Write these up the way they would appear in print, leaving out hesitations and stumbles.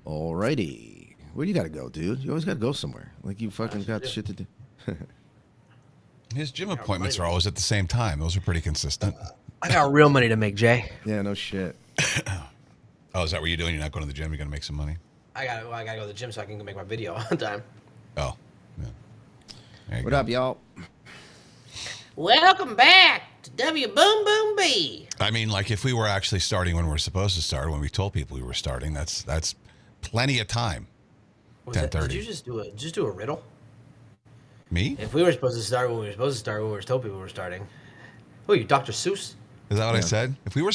Alrighty. Where do you gotta go, dude? You always gotta go somewhere. Like you fucking got shit to do. His gym appointments are always at the same time. Those are pretty consistent. I got real money to make, Jay. Yeah, no shit. Oh, is that what you're doing? You're not going to the gym? You're going to make some money? I gotta go to the gym so I can make my video on time. Oh, yeah. What up, y'all? Welcome back to W Boom Boom B. I mean, like, if we were actually starting when we're supposed to start, when we told people we were starting, that's plenty of time. 10:30. Did you just do a riddle? Me? If we were supposed to start when we were supposed to start, when we were told people we were starting. Oh, you Dr. Seuss? Is that what I said? If we were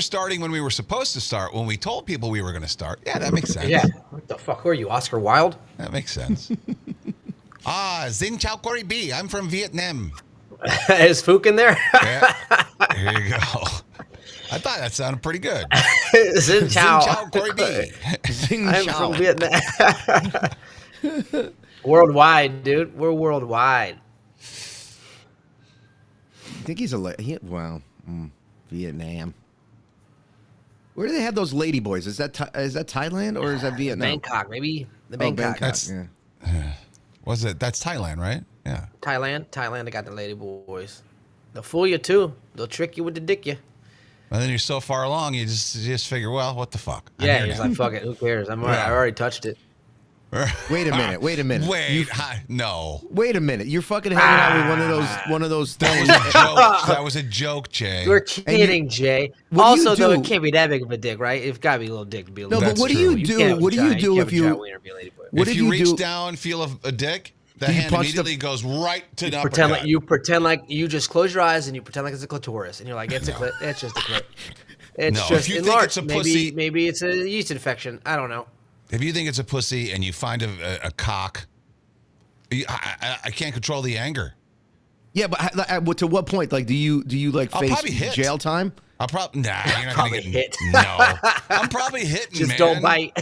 starting when we were supposed to start, when we told people we were going to start, yeah, that makes sense. Yeah. What the fuck? Who are you, Oscar Wilde? That makes sense. Xin chào Corey B. I'm from Vietnam. Is Fook in there? Yeah. Here you go. I thought that sounded pretty good. Xin chào. Xin chào Corey B. I'm from Vietnam. Worldwide, dude. We're worldwide. I think he's Vietnam. Where do they have those lady boys? Is that Thailand or is that Vietnam? Bangkok, maybe. The Bangkok. That's Was it? That's Thailand, right? Yeah. Thailand, they got the lady boys. They'll fool you too. They'll trick you with the dick you. And then you're so far along, you just figure, well, what the fuck? Yeah, he's like, fuck it, who cares? I already touched it. Wait a minute. No. Wait a minute. You're fucking hanging out with one of those things. That was a joke, Jay. You're kidding, Jay. Also, though, it can't be that big of a dick, right? It's got to be a little dick to be a little. No, but what do you do? What do you do if you? If you reach down, feel a dick, the hand immediately goes right to the uppercut. You pretend like you just close your eyes and you pretend like it's a clitoris, and you're like, it's a clit. It's just a clit. It's just if you enlarged. Think it's a pussy, maybe it's a yeast infection. I don't know. If you think it's a pussy and you find a cock, I can't control the anger. Yeah, but to what point? Like, do you like face jail time? I'll probably you're not gonna get hit. No, I'm probably hitting. Just don't bite.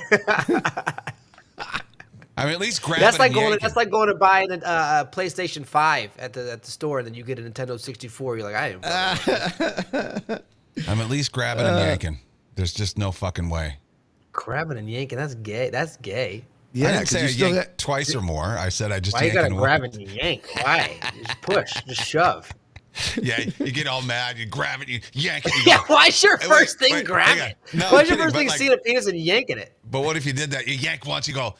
I mean, at least grab. That's like going to buy a PlayStation 5 at the store, and then you get a Nintendo 64. You're like, I didn't. I'm at least grabbing and yanking. There's just no fucking way. Grabbing and yanking, that's gay. That's gay. Yeah, I didn't say I yanked twice or more. I said I just yank. Why you gotta grab and yank? Why? Just push. Just shove. Yeah, you get all mad. You grab it. You yank it. Yeah, why's your first thing grab it? No, why's your first thing seeing a penis and yanking it? But what if you did that? You yank once, you go,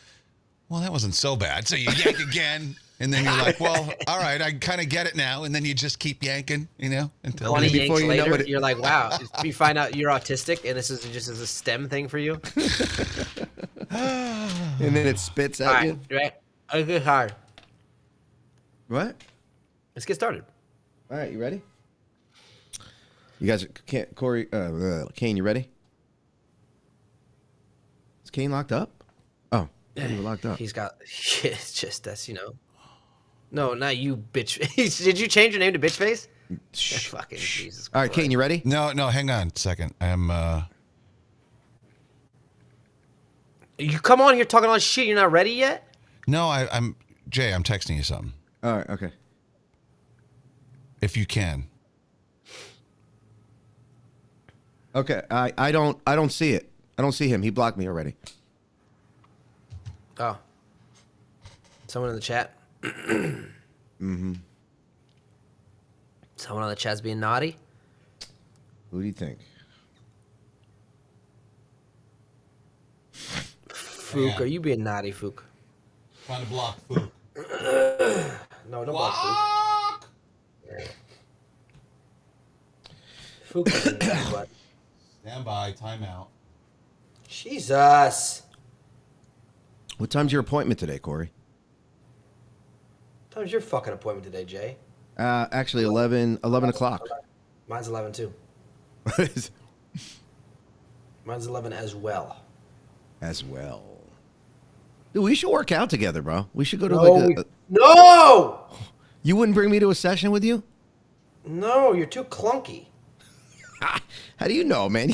well, that wasn't so bad. So you yank again, and then you're like, well, all right, I kind of get it now. And then you just keep yanking, until 20 yanks later, you're like, wow. You find out you're autistic, and this is just a STEM thing for you. And then it spits at you. Right. Okay, hard. What? Let's get started. All right, you ready? You guys, Corey, Kane, you ready? Is Kane locked up? Oh, yeah, you were locked up. He's got. It's just that's No, not you, bitch. Did you change your name to bitch face? Fucking Jesus Christ. All right, Kane, you ready? No, hang on a second. You come on here talking all this shit. You're not ready yet? No, I'm Jay. I'm texting you something. All right, okay. If you can. Okay, I don't see it. I don't see him. He blocked me already. Oh. Someone in the chat. Mm-hmm. Someone on the chat's being naughty. Who do you think? Fook, are you being naughty, Fook? Trying to block Fook. No, don't block Fook. Fook. Stand by. Timeout. Jesus. What time's your appointment today, Corey? What time's your fucking appointment today, Jay? Actually, 11 o'clock. Mine's 11 too. Mine's 11 as well. As well. Dude, we should work out together, bro. We should go to No! You wouldn't bring me to a session with you? No, you're too clunky. How do you know, man?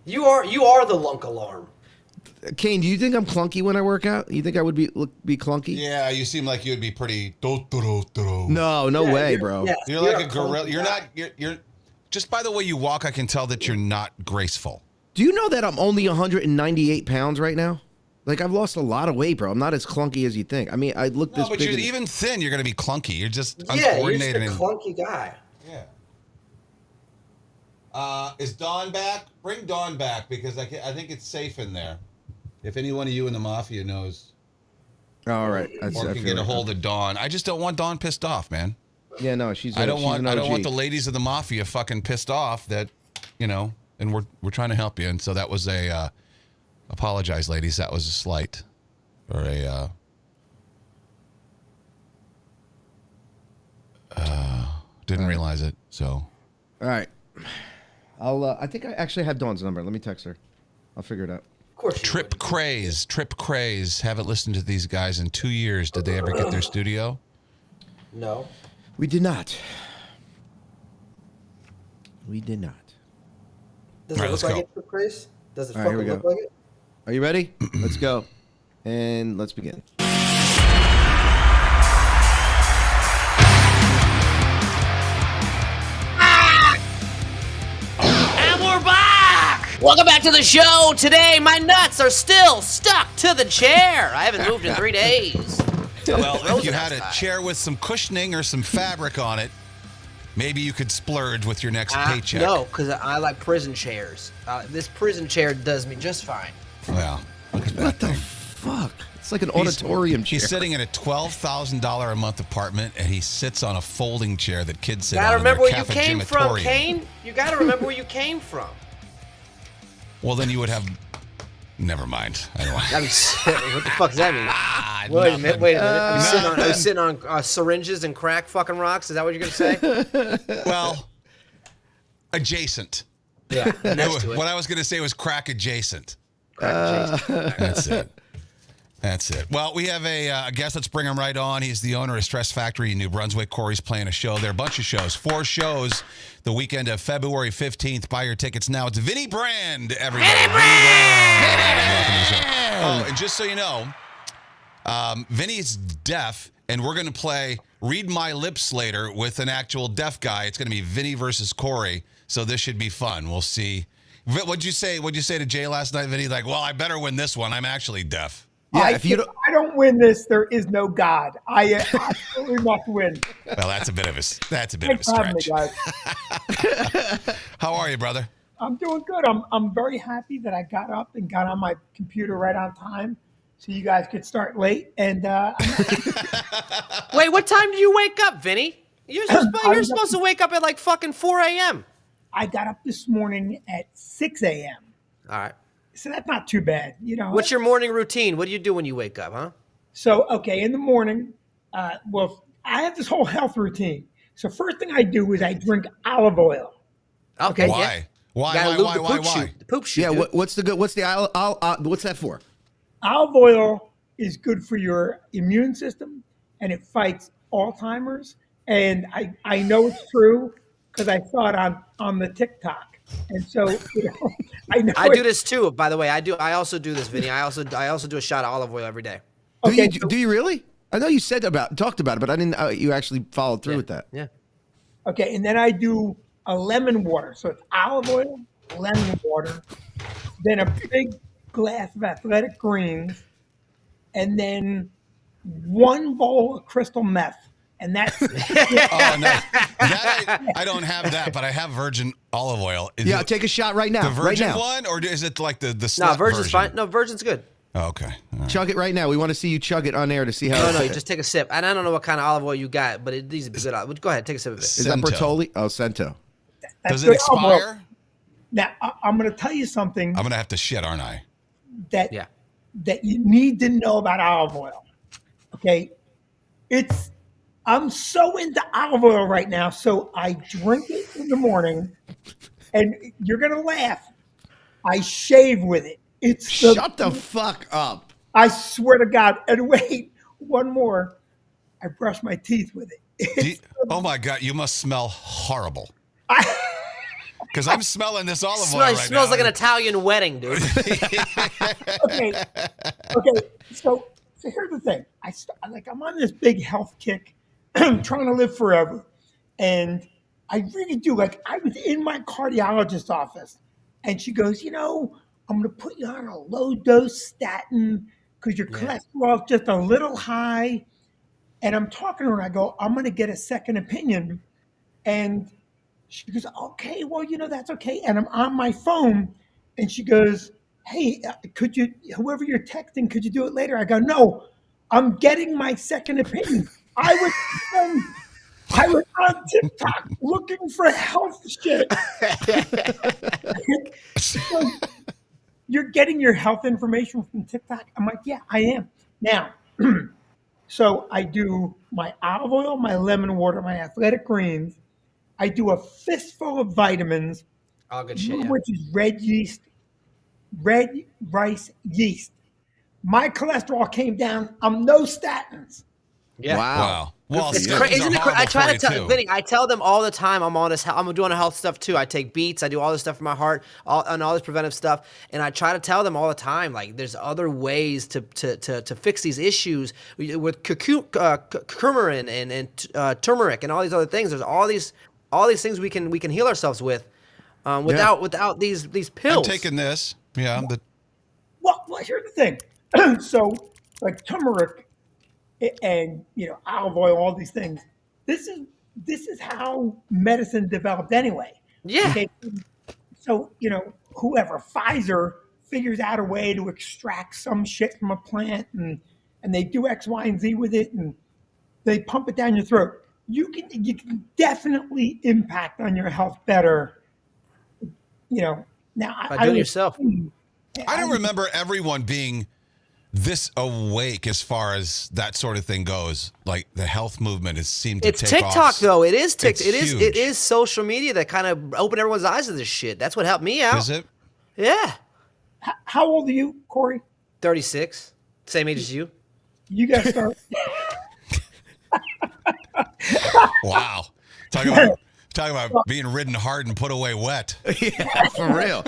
You are the lunk alarm. Kane, do you think I'm clunky when I work out? You think I would be clunky? Yeah, you seem like you'd be pretty. No way, bro. Yeah, you're like a gorilla. You're not. You're just by the way you walk, I can tell that you're not graceful. Do you know that I'm only 198 pounds right now? Like, I've lost a lot of weight, bro. I'm not as clunky as you think. I mean, I look this but big. you're even thin. You're going to be clunky. You're just Yeah, you're uncoordinated. just a clunky guy. Yeah. Is Dawn back? Bring Dawn back because I think it's safe in there. If any one of you in the mafia knows, All right, or can get a hold of Dawn. I just don't want Dawn pissed off, man. Yeah, no, she's. I don't she's want. an I don't OG. want the ladies of the mafia fucking pissed off that, and we're trying to help you. And so that was a. Apologize, ladies. That was a slight, or a. Didn't realize it. So. All right, I think I actually have Dawn's number. Let me text her. I'll figure it out. Of course. Trip Craze. Haven't listened to these guys in 2 years. Did they ever get their studio? No. We did not. We did not. Does All it right, look let's like go. it, Chris? Does it All right, here fucking we look go. like it? Are you ready? Let's go. And let's begin. And we're back! Welcome back to the show. Today, my nuts are still stuck to the chair. I haven't moved in 3 days. Well, if you had a chair with some cushioning or some fabric on it, maybe you could splurge with your next paycheck. No, because I like prison chairs. This prison chair does me just fine. Well, look at that What the thing. fuck? It's like an auditorium chair. He's sitting in a $12,000 a month apartment, and he sits on a folding chair that kids sit on. Gotta in their remember where you came from, cafegimatorium. Kane. You gotta remember where you came from. Well, then you would have. Never mind. I don't want. I mean, what the fuck does that mean? Wait a minute. Are you sitting on syringes and crack fucking rocks? Is that what you're gonna say? Well, adjacent. Yeah. Next to it. What I was going to say was crack adjacent. Crack adjacent. That's it. That's it. Well, we have a guest. Let's bring him right on. He's the owner of Stress Factory in New Brunswick. Corey's playing a show there. A bunch of shows. 4 shows the weekend of February 15th. Buy your tickets now. It's Vinnie Brand, everybody. Vinnie Brand! Welcome to the show. Oh, and just so you know, Vinny's deaf, and we're going to play Read My Lips later with an actual deaf guy. It's going to be Vinny versus Corey, so this should be fun. We'll see. What'd you say to Jay last night, Vinny? Like, well, I better win this one. I'm actually deaf. Yeah, if you I don't win this, there is no God. I absolutely must win. Well, that's a bit of a Thanks for having me, stretch. guys. How are you, brother? I'm doing good. I'm very happy that I got up and got on my computer right on time, so you guys could start late. And Wait, what time did you wake up, Vinny? You're supposed to wake up at like fucking 4 a.m. I got up this morning at 6 a.m. All right. So that's not too bad, you know. What's your morning routine? What do you do when you wake up, huh? So, okay, in the morning, well, I have this whole health routine. So first thing I do is I drink olive oil. Okay. Why? Yeah. Why? The poop shoot. yeah, dude. what's what's that for? Olive oil is good for your immune system, and it fights Alzheimer's. And I know it's true because I saw it on the TikTok. And so, I know I do this too, by the way. I also do this, Vinny. I also do a shot of olive oil every day. Okay, Do you really? I know you talked about it, but I didn't. You actually followed through with that. Yeah. Okay, and then I do a lemon water. So it's olive oil, lemon water, then a big glass of athletic greens, and then 1 bowl of crystal meth. And that's Oh, no. I don't have that, but I have virgin olive oil. Is Yeah, it take a shot right now. the virgin right now. one, or is it like the No, slut virgin's version? fine. No, virgin's good. Oh, okay. All right. Chug it right now. We want to see you chug it on air to see how. No, you just take a sip. And I don't know what kind of olive oil you got, but it needs to be good. Go ahead, take a sip of it. Is that Cento. Bertolli? Oh, Cento. Does it good olive oil. expire? Now, I'm going to tell you something I'm going to have to shit, aren't I? that Yeah. that you need to know about olive oil. Okay, I'm so into olive oil right now, so I drink it in the morning, and you're gonna laugh. I shave with it. Shut the fuck up. I swear to God. And wait, one more. I brush my teeth with it. Oh, my God. You must smell horrible. I- Because I'm smelling this olive oil right now. Smells like an Italian wedding, dude. okay. So here's the thing. I'm on this big health kick, trying to live forever, and I really do. Like I was in my cardiologist's office, And she goes, I'm going to put you on a low dose statin because your Yeah. cholesterol is just a little high. And I'm talking to her and I go, I'm going to get a second opinion. And she goes, okay, well, that's okay. And I'm on my phone and she goes, hey, could you, whoever you're texting, could you do it later? I go, no, I'm getting my second opinion. I was on TikTok looking for health shit. So, you're getting your health information from TikTok? I'm like, yeah, I am. Now, so I do my olive oil, my lemon water, my athletic greens. I do a fistful of vitamins, All good shit. Yeah. which is red rice yeast. My cholesterol came down. I'm no statins. Yeah. Wow. Well, It's statins crazy. are Isn't it horrible I try for to you, tell too. Vinny, I tell them all the time I'm on this. I'm doing health stuff too. I take beets. I do all this stuff for my heart, and all this preventive stuff. And I try to tell them all the time, like there's other ways to fix these issues with curcumin and turmeric and all these other things. There's all these things we can heal ourselves with, without these I'm pills. taking this. Yeah. Well, here's the thing. So, like turmeric and olive oil, all these things. This is how medicine developed anyway. Yeah. Okay? So whoever Pfizer figures out a way to extract some shit from a plant and they do X, Y, and Z with it and they pump it down your throat. You can definitely impact on your health better. Now By doing it yourself. I don't remember everyone being this awake as far as that sort of thing goes. Like the health movement has seemed to It's take TikTok off. though. It is TikTok. It's It huge. is social media that kind of opened everyone's eyes to this shit. That's what helped me out. Is it? Yeah. How old are you, Corey? 36. Same age as you. You got to start. Wow. Talking about being ridden hard and put away wet. Yeah, for real.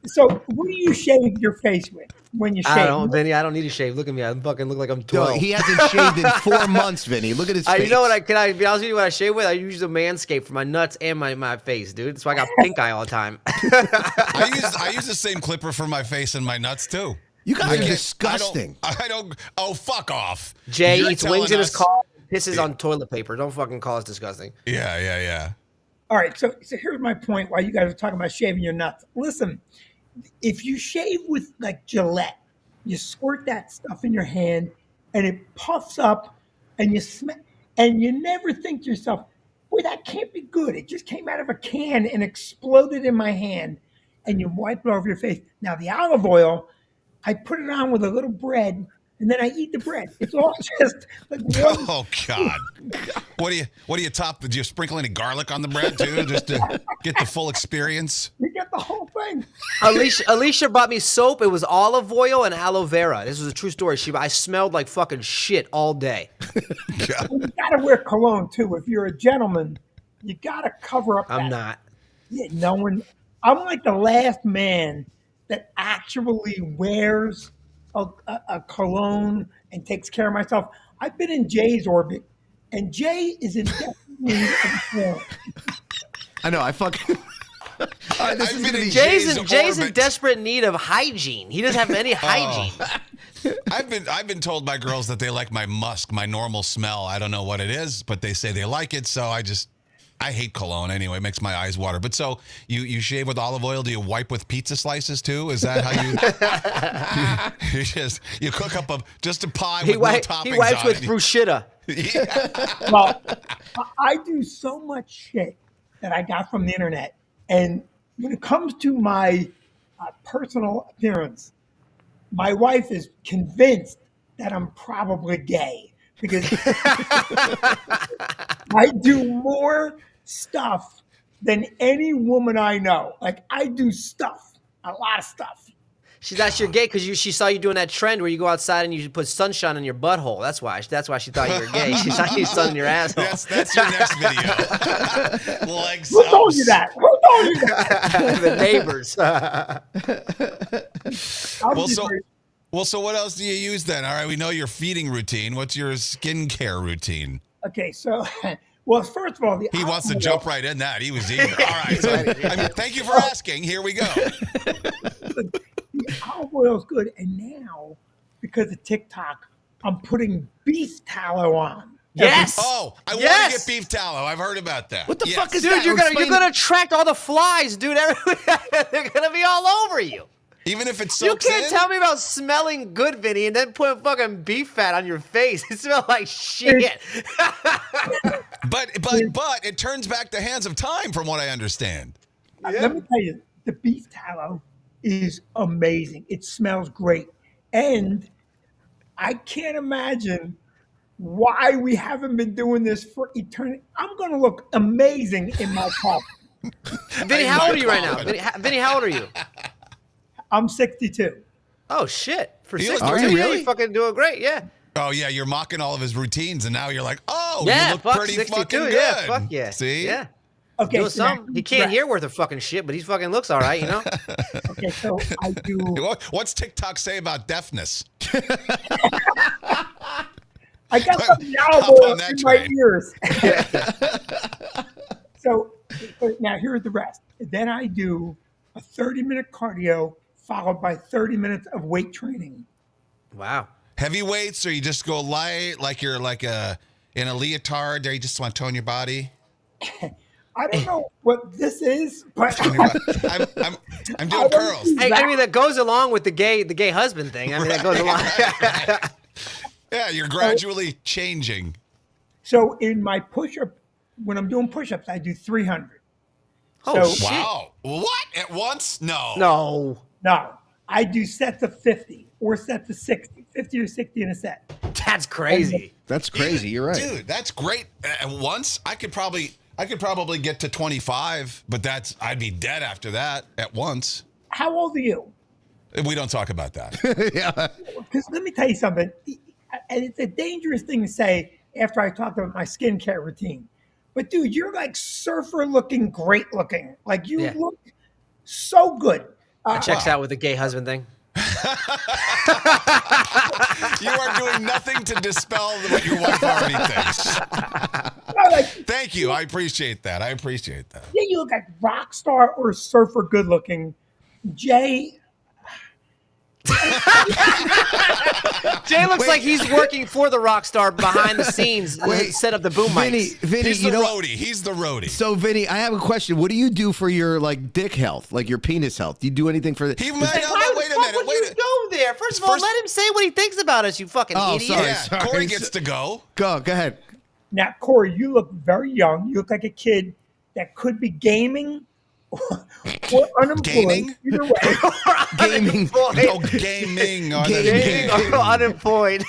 So, what do you shave your face with when you shave? I don't, Vinny. I don't need to shave. Look at me. I fucking look like I'm 12. Yo, he hasn't shaved in 4 months, Vinny. Look at his face. You know what? Can I be honest with you? What I shave with? I use a Manscaped for my nuts and my face, dude. That's why I got pink eye all the time. I use the same clipper for my face and my nuts too. You guys are can't- disgusting. I don't. Oh, fuck off. Jay You're eats wings telling in his us- car, pisses on toilet paper. Don't fucking call us disgusting. Yeah. All right, so here's my point. Why you guys are talking about shaving your nuts? Listen, if you shave with like Gillette, you squirt that stuff in your hand, and it puffs up, and you smell, and you never think to yourself, "Boy, that can't be good." It just came out of a can and exploded in my hand, and you wipe it over your face. Now the olive oil, I put it on with a little bread, and then I eat the bread. It's all just like one. Oh God. What do you top? Do you sprinkle any garlic on the bread too, just to get the full experience? You get the whole thing. Alicia bought me soap. It was olive oil and aloe vera. This was a true story. I smelled like fucking shit all day. You gotta wear cologne too. If you're a gentleman, you gotta cover up. I'm that. not. Yeah, no one. I'm like the last man that actually wears a cologne and takes care of myself. I've been in Jay's orbit, and Jay is in desperate need of care. I know. I fucking. All right, this I've is been gonna in be Jay's in orbit. desperate need of hygiene. He doesn't have any hygiene. I've been told by girls that they like my musk, my normal smell. I don't know what it is, but they say they like it. So I hate cologne anyway. It makes my eyes water. But so you shave with olive oil. Do you wipe with pizza slices too? Is that how you cook up just a pie with no toppings He wipes on with it? bruschetta. Yeah. Well, I do so much shit that I got from the internet, and when it comes to my personal appearance, my wife is convinced that I'm probably gay because I do more stuff than any woman I know. Like I do stuff, a lot of stuff. She thought you're gay because she saw you doing that trend where you go outside and you put sunshine in your butthole. That's why she thought you were gay. She saw you sun in your asshole. That's your next video. Legs Who up. told you that? Who told you that? The neighbors. I'm Well, just so- very- Well, so what else do you use then? All right, we know your feeding routine. What's your skincare routine? Okay, so Well, first of all, He wants to jump right in that. He was eager. All right. So, thank you for asking. Here we go. The olive oil is good, and now because of TikTok, I'm putting beef tallow on. Yes. Oh, I want to get beef tallow. I've heard about that. What the fuck is Dude, that? you're gonna attract all the flies, dude. They're gonna be all over you. Even if it's You soaks can't in? tell me about smelling good, Vinny, and then put fucking beef fat on your face. It smells like shit. But it turns back the hands of time, from what I understand. Let me tell you, the beef tallow is amazing. It smells great, and I can't imagine why we haven't been doing this for eternity. I'm going to look amazing in my coffee. Vinny, how old are you right now? Vinny, how old are you? I'm 62. Oh shit! For You look 62, great. yeah, Really? you're fucking doing great. Yeah. Oh, yeah, you're mocking all of his routines, and now you're like, oh, Yeah, you look fuck pretty 62. fucking good. Yeah, fuck yeah. See? Yeah. Okay, Doing so now something. He can't hear worth a fucking shit, but he fucking looks all right, you know? Okay, so I do. What's TikTok say about deafness? I got some Hop olive oil on that in my train. ears. So now here's the rest. Then I do a 30-minute cardio followed by 30 minutes of weight training. Wow. Heavy weights, or you just go light, like you're like in a leotard, there you just want to tone your body? I don't know what this is, but I'm doing curls. Hey, I mean, that goes along with the gay husband thing. I mean, that goes along. Yeah, you're gradually changing. so in my push-up, when I'm doing push-ups, I do 300. Oh, So- shit. Wow. What? At once? No. No. No, I do sets of 50 or sets of 60, 50 or 60 in a set. That's crazy. That's crazy. You're right. Dude, that's great. At once, I could probably get to 25, but I'd be dead after that at once. How old are you? We don't talk about that. Yeah. Because let me tell you something, and it's a dangerous thing to say after I talked about my skincare routine. But dude, you're like surfer looking, great looking. Like you Yeah. look so good. That checks out with the gay husband thing. You are doing nothing to dispel what your wife already thinks. Like, Thank you. I appreciate that. yeah, you look like rock star or surfer good looking. Jay, Jay looks like he's working for the rock star behind the scenes. Set up the boom mics. Vinny, He's you the know. roadie. He's the roadie. So, Vinny, I have a question. What do you do for your like dick health, like your penis health? Do you do anything for? He Hey, might. why the Wait a fuck minute. would Wait you a minute. go there? First of all, let him say what he thinks about us, you fucking Oh, idiot. sorry. Yeah, Corey gets to go. Go ahead. now Corey, you look very young. You look like a kid that could be gaming or unemployed. Gaming? Either way. Gaming. No gaming on Gaming. the Unemployed.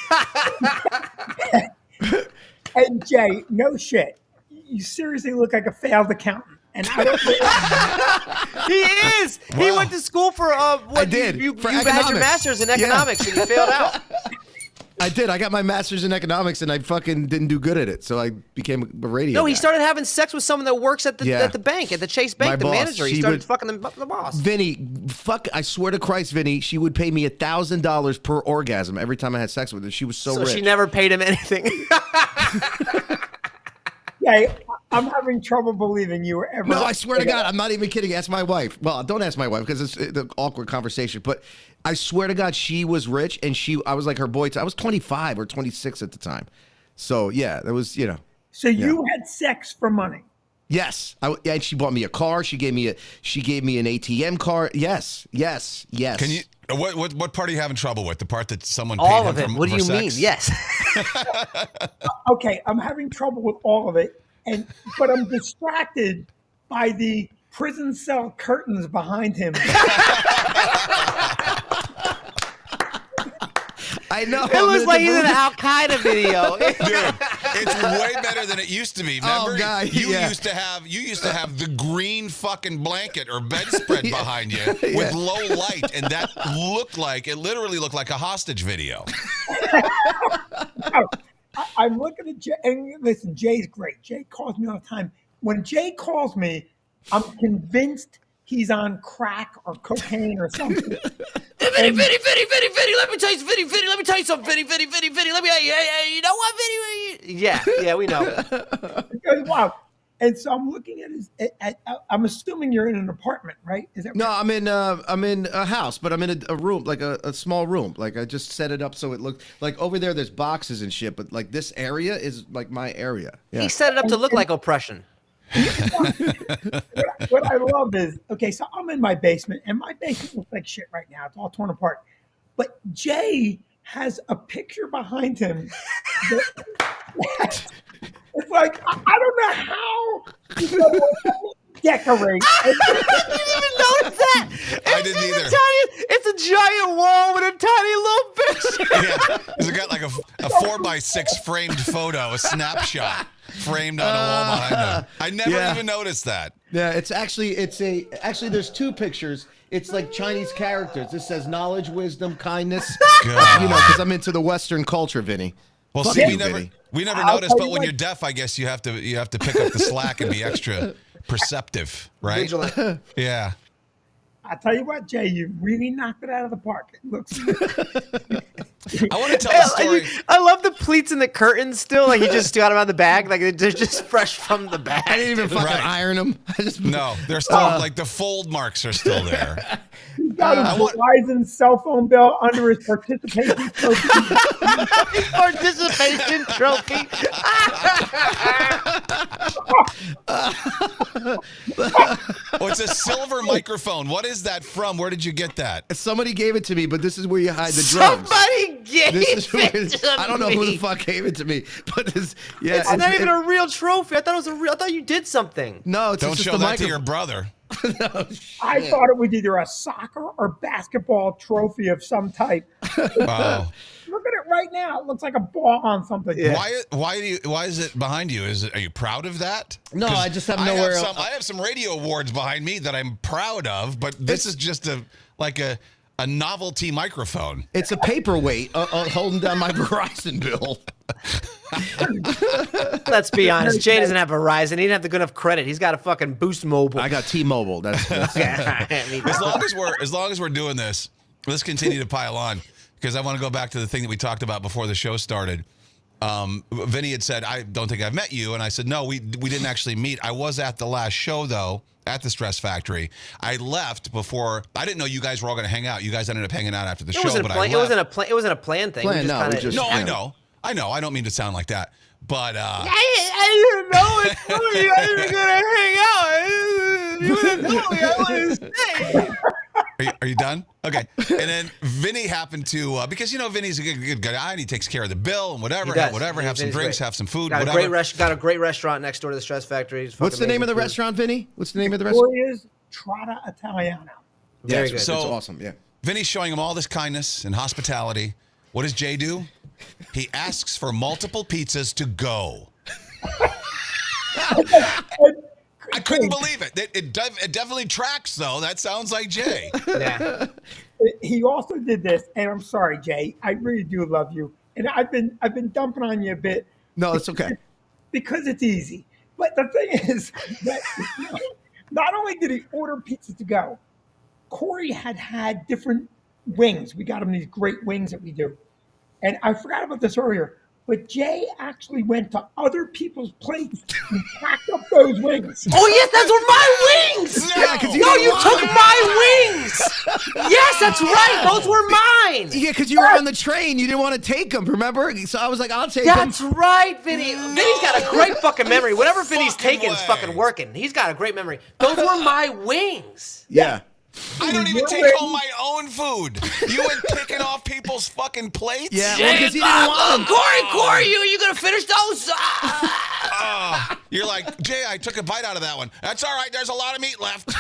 And Jay, no shit. You seriously look like a failed accountant. And I don't know. He is. He Wow. went to school for what? I did, You for had your economics. master's in Yeah. economics and you failed out. I did. I got my master's in economics, and I fucking didn't do good at it. So I became a radio. No, he guy. started having sex with someone that works at the Yeah. at the bank, at the Chase Bank, My the boss, manager. He she started would- fucking the boss. Vinny, fuck! I swear to Christ, Vinny, she would pay me $1,000 per orgasm every time I had sex with her. She was so So rich. she never paid him anything. Jay, I'm having trouble believing you were ever. No, I swear to God, I'm not even kidding. Ask my wife. Well, don't ask my wife because it's the awkward conversation. But I swear to God, she was rich, and I was like her boy. I was 25 or 26 at the time. So yeah, that was So you had sex for money. Yes, and she bought me a car. She gave me an ATM card. Yes. Can you? What part are you having trouble with? The part that someone paid All him of it. for, What do for you sex? mean? Yes. Okay, I'm having trouble with all of it, but I'm distracted by the prison cell curtains behind him. I know. It looks like he's in an Al Qaeda video. Dude, it's way better than it used to be. Remember? Oh, God, you yeah. used to have the green fucking blanket or bedspread behind you with low light, and that literally looked like a hostage video. I'm looking at Jay, and listen, Jay's great. Jay calls me all the time. When Jay calls me, I'm convinced he's on crack or cocaine or something. Vinny, let me tell you something, Vinny, let me tell you something, Vinny, you know what, Vinny? Yeah, we know. Wow. And so I'm looking at his. I'm assuming you're in an apartment, right? Is that No, right? I'm in a house, but I'm in a room, like a small room. Like I just set it up so it looks like over there. There's boxes and shit, but like this area is like my area. Yeah. He set it up to look like oppression. What I love is, okay, so I'm in my basement, and my basement looks like shit right now. It's all torn apart. But Jay has a picture behind him. It's like, I don't know how you decorate. I didn't even notice that. I didn't either. It's a giant wall with a tiny little picture. Yeah, because it got like a 4x6 framed photo, a snapshot framed on a wall behind him. I never even noticed that. Yeah, actually there's two pictures. It's like Chinese characters. This says knowledge, wisdom, kindness. God. You know, because I'm into the Western culture, Vinny. Well, Fuck see, you, we never Vinny. noticed. tell But you when what. you're deaf, I guess you have to pick up the slack and be extra perceptive, right? Vigilant. Yeah. I tell you what, Jay, you really knocked it out of the park. It looks. I want to tell a story. I love the pleats and the curtains still. Like he just got them out of the bag. Like they're just fresh from the bag. I didn't even fucking Right. iron them. I just No, they're still like the fold marks are still there. He's got a Verizon cell phone bill under his participation trophy. Participation trophy. Oh, it's a silver microphone. What is that from? Where did you get that? Somebody gave it to me, but this is where you hide the drugs. Somebody gave This is it to I don't know who the me. fuck gave it to me, but this, yeah, It's not even a real trophy. I thought it was a real. I thought you did something. no. It's Don't just show a that to microphone. your brother. I thought it was either a soccer or basketball trophy of some type. Wow. Look at it right now. It looks like a ball on something. Yeah. Why is it behind you? Are you proud of that? No, 'Cause I just have I nowhere have else. I have some radio awards behind me that I'm proud of, but this is just a novelty microphone. It's a paperweight holding down my Verizon bill. Let's be honest. Jay doesn't have Verizon. He didn't have the good enough credit. He's got a fucking Boost Mobile. I got T-Mobile. That's I mean, As long as we're doing this, let's continue to pile on because I want to go back to the thing that we talked about before the show started. Vinny had said, "I don't think I've met you," and I said, "No, we didn't actually meet. I was at the last show though." At the Stress Factory, I left before. I didn't know you guys were all going to hang out. You guys ended up hanging out after the show, wasn't but a plan. I It left. wasn't a plan thing. Plan, We no, kinda- we just- No, Yeah. I know. I don't mean to sound like that, but I didn't know it. You guys were gonna hang out. You didn't know me. I wanted to stay. are you done? Okay. And then Vinny happened to because Vinny's a good guy and he takes care of the bill and whatever, He does. have some Vinny's drinks, great. have some food, Got a whatever. got a great restaurant next door to the Stress Factory. It's What's the fucking name of the amazing food. restaurant, Vinny? What's the name of the restaurant? Gloria's Trotta Italiano. Very Yes, good. So- it's awesome. Yeah. Vinny's showing him all this kindness and hospitality. What does Jay do? He asks for multiple pizzas to go. I couldn't believe it. It definitely tracks, though. That sounds like Jay. Yeah. He also did this, and I'm sorry, Jay. I really do love you, and I've been dumping on you a bit No, it's okay. because it's easy. But the thing is that not only did he order pizza to go, Corey had different wings. We got him these great wings that we do, and I forgot about this earlier. But Jay actually went to other people's plates and packed up those wings. Oh yes, those were my wings. Yeah, 'cause No, didn't you want took them. my wings. Yes, that's right. Those were mine. Yeah, because you were on the train. You didn't want to take them, remember? So I was like, I'll take them. That's right, Vinny. Vinny's got a great fucking memory. Whatever Vinny's fucking taking is way. fucking working. He's got a great memory. Those were my wings. Yeah. I don't even take home my own food. You went picking off people's fucking plates? Yeah, well, because you didn't want them. Corey, you gonna finish those? You're like, Jay, I took a bite out of that one. That's all right. There's a lot of meat left.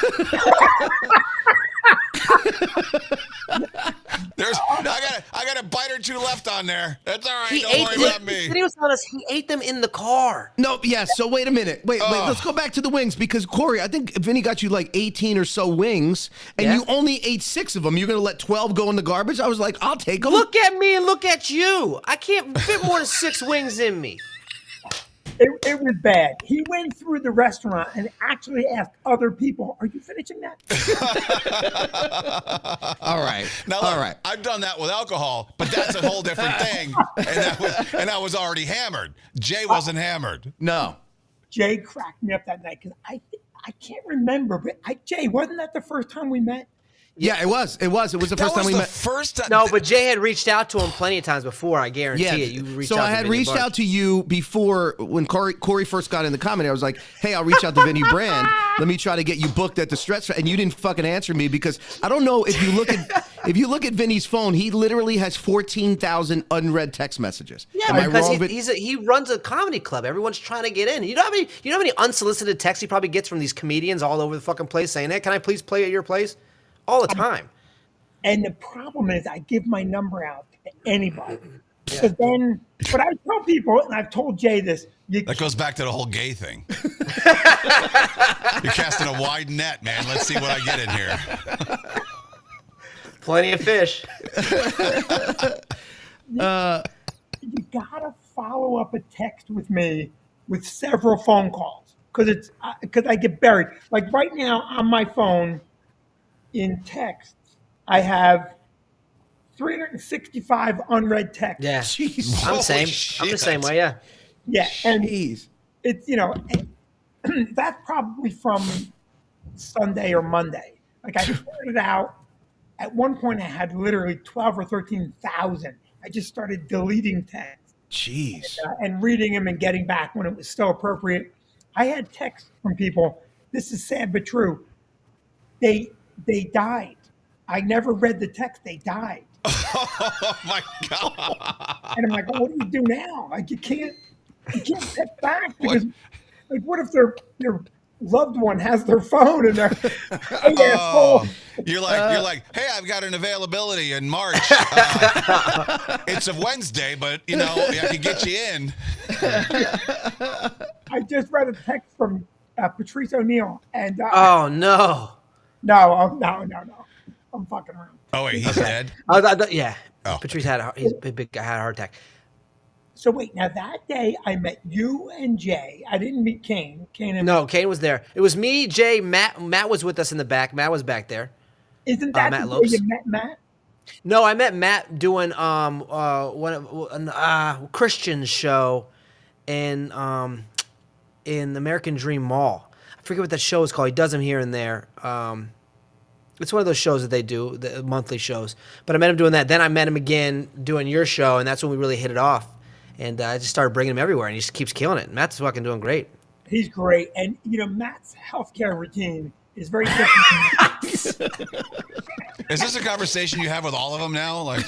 I got a bite or two left on there. That's all right. He Don't ate worry them. about me. Vinny was telling us he ate them in the car. No, yeah, so wait a minute. Wait, let's go back to the wings because, Corey, I think Vinny got you like 18 or so wings, and Yeah. you only ate 6 of them. You're going to let 12 go in the garbage? I was like, I'll take them. Look at me and look at you. I can't fit more than 6 wings in me. It was bad. He went through the restaurant and actually asked other people, "Are you finishing that?" All right. Now, All look, right. I've done that with alcohol, but that's a whole different thing. And that was already hammered. Jay wasn't hammered. No. Jay cracked me up that night because I can't remember, but Jay, wasn't that the first time we met? Yeah, it was. It was the That first time was we the met. first time. No, but Jay had reached out to him plenty of times before. I guarantee it. You reached so out I to had Vinnie reached Bunch. out to you before when Corey first got in the comedy. I was like, "Hey, I'll reach out to Vinnie Brand. Let me try to get you booked at the Stretch." And you didn't fucking answer me because I don't know if you look at Vinnie's phone, he literally has 14,000 unread text messages. Yeah, Am I because wrong? he runs a comedy club. Everyone's trying to get in. You know how many unsolicited texts he probably gets from these comedians all over the fucking place saying, "Hey, can I please play at your place?" All the time. And the problem is, I give my number out to anybody. So then, but I tell people, and I've told Jay this. That goes back to the whole gay thing. You're casting a wide net, man. Let's see what I get in here. Plenty of fish. You gotta follow up a text with me with several phone calls because I get buried. Like right now on my phone, in texts, I have 365 unread texts. Yeah. Jeez. I'm the same. Holy I'm the shit. same way. Yeah. Yeah, and Jeez. it's that's probably from Sunday or Monday. Like I started out at one point, I had literally 12 or 13,000. I just started deleting texts Jeez. and reading them and getting back when it was still appropriate. I had texts from people. This is sad but true. They died. I never read the text. They died. Oh my God. And I'm like, what do you do now? Like you can't text back because like what if their loved one has their phone and they're hey, asshole. You're like, hey, I've got an availability in March. It's a Wednesday, but I can get you in. I just read a text from Patrice O'Neill and Oh no. no, I'm fucking around. Oh wait, he's dead. Yeah. Oh. Patrice had a heart attack. So wait, now that day I met you and Jay. I didn't meet Kane. No, Kane was there. It was me, Jay, Matt. Matt was with us in the back. Matt was back there. Isn't that Matt the Lopes. day you met Matt? No, I met Matt doing Christian show in the American Dream Mall. I forget what that show is called. He does them here and there. It's one of those shows that they do, the monthly shows. But I met him doing that. Then I met him again doing your show, and that's when we really hit it off. And I just started bringing him everywhere, and he just keeps killing it. Matt's fucking doing great. He's great, and Matt's healthcare routine is very different. Is this a conversation you have with all of them now? Like,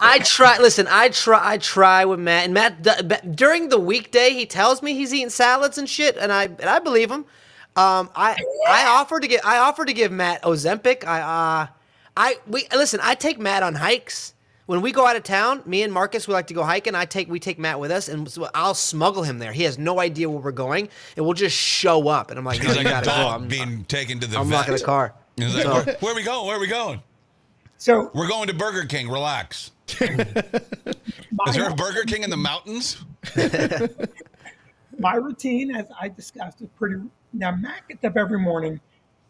I try. Listen, I try with Matt, and Matt during the weekday he tells me he's eating salads and shit, and I believe him. I offered to give Matt Ozempic. I take Matt on hikes. When we go out of town, me and Marcus, we like to go hiking. We take Matt with us, and so I'll smuggle him there. He has no idea where we're going, and we'll just show up. And I'm like, no, he's you like a gotta go. dog being taken to the I'm vet. locking the car. He's like, So- where are we going? Where are we going? So We're going to Burger King. Relax. Is there a Burger King in the mountains? my routine, as I discussed, is pretty. Now Matt gets up every morning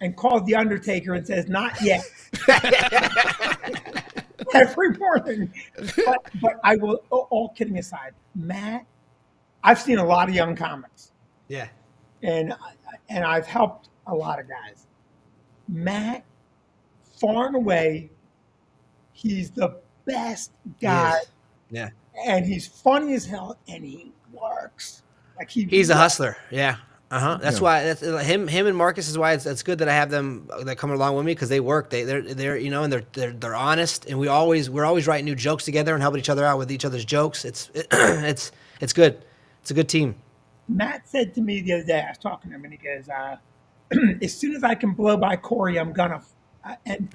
and calls the Undertaker and says, "Not yet." Every morning, but I will. All kidding aside, Matt, I've seen a lot of young comics, Yeah. and I've helped a lot of guys. Matt, far and away, he's the best guy, Yeah. and he's funny as hell, and he works like He's a hustler. Yeah. That's why him and Marcus is why it's good that I have them that come along with me because they work. They're and they're honest, and we're always writing new jokes together and helping each other out with each other's jokes. It's good. It's a good team. Matt said to me the other day, I was talking to him, and he goes, as soon as I can blow by Corey, I'm gonna. And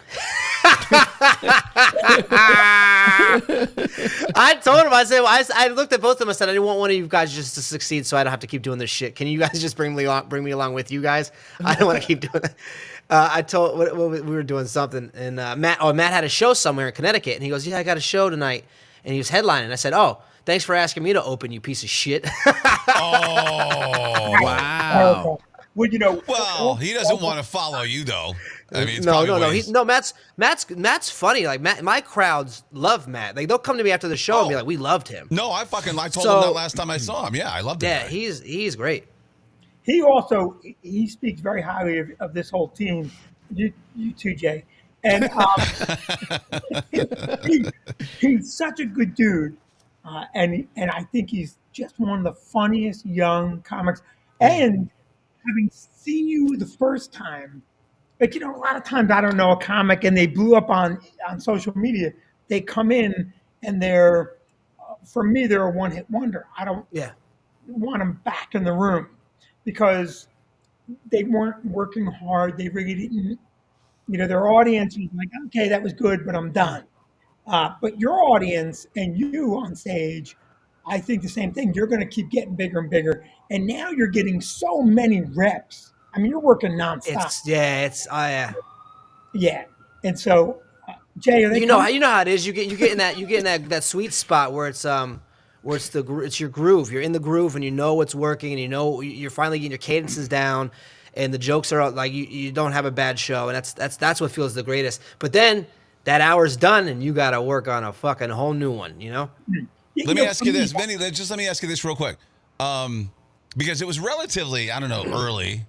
I told him, I looked at both of them. I said, I didn't want one of you guys just to succeed, so I don't have to keep doing this shit. Can you guys just bring me along with you guys? I don't want to keep doing that. I told we were doing something, and Matt had a show somewhere in Connecticut, and he goes, yeah, I got a show tonight. and he was headlining. I said, "Oh, thanks for asking me to open, you piece of shit." Oh, Wow. Well, you know, well, he doesn't want to follow you though. I mean, it's no, probably no, no. ways- Matt's funny. Like my crowds love Matt. Like they'll come to me after the show and be like, "We loved him." No, I told him So- that last time I saw him. Yeah, I loved him. Yeah, he's great. he also he speaks very highly of this whole team. You too, Jay. And he's such a good dude, and I think he's just one of the funniest young comics. And having seen you the first time, like, you know, a lot of times I don't know a comic and they blew up on social media. They come in and they're, for me, they're a one-hit wonder. I don't Yeah. want them back in the room because they weren't working hard. They really didn't, you know, their audience was like, okay, that was good, but I'm done. But your audience and you on stage, I think the same thing. You're going to keep getting bigger and bigger. And now you're getting so many reps. I mean, you're working nonstop. Yeah. And so, Jay, are they You know how it is. You get in that sweet spot where it's your groove. You're in the groove and you know what's working and you know you're finally getting your cadences down and the jokes are like you don't have a bad show, and that's what feels the greatest. But then that hour's done and you got to work on a fucking whole new one, you know? Let me ask you this, Vinny. Just let me ask you this real quick, because it was relatively, I don't know, early,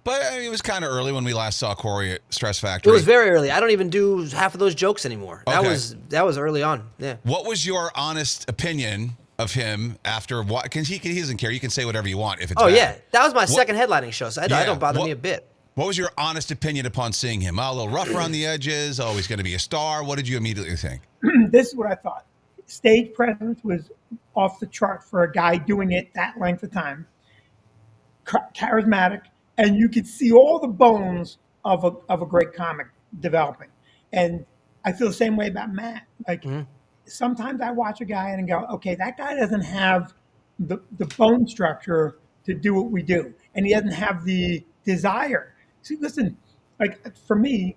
but I mean, it was kind of early when we last saw Corey at Stress Factory. It was very early. I don't even do half of those jokes anymore. Okay. That was early on. Yeah. What was your honest opinion of him after what? Because he doesn't care. You can say whatever you want if it's Oh bad. yeah, that was my second headlining show, so I don't bother me a bit. What was your honest opinion upon seeing him? A little rough around the edges. Oh, he's going to be a star. What did you immediately think? This is what I thought. Stage presence was off the chart for a guy doing it that length of time. Charismatic, and you could see all the bones of a great comic developing. And I feel the same way about Matt. Like sometimes I watch a guy and go, okay, that guy doesn't have the bone structure to do what we do, and he doesn't have the desire. See, listen, like for me,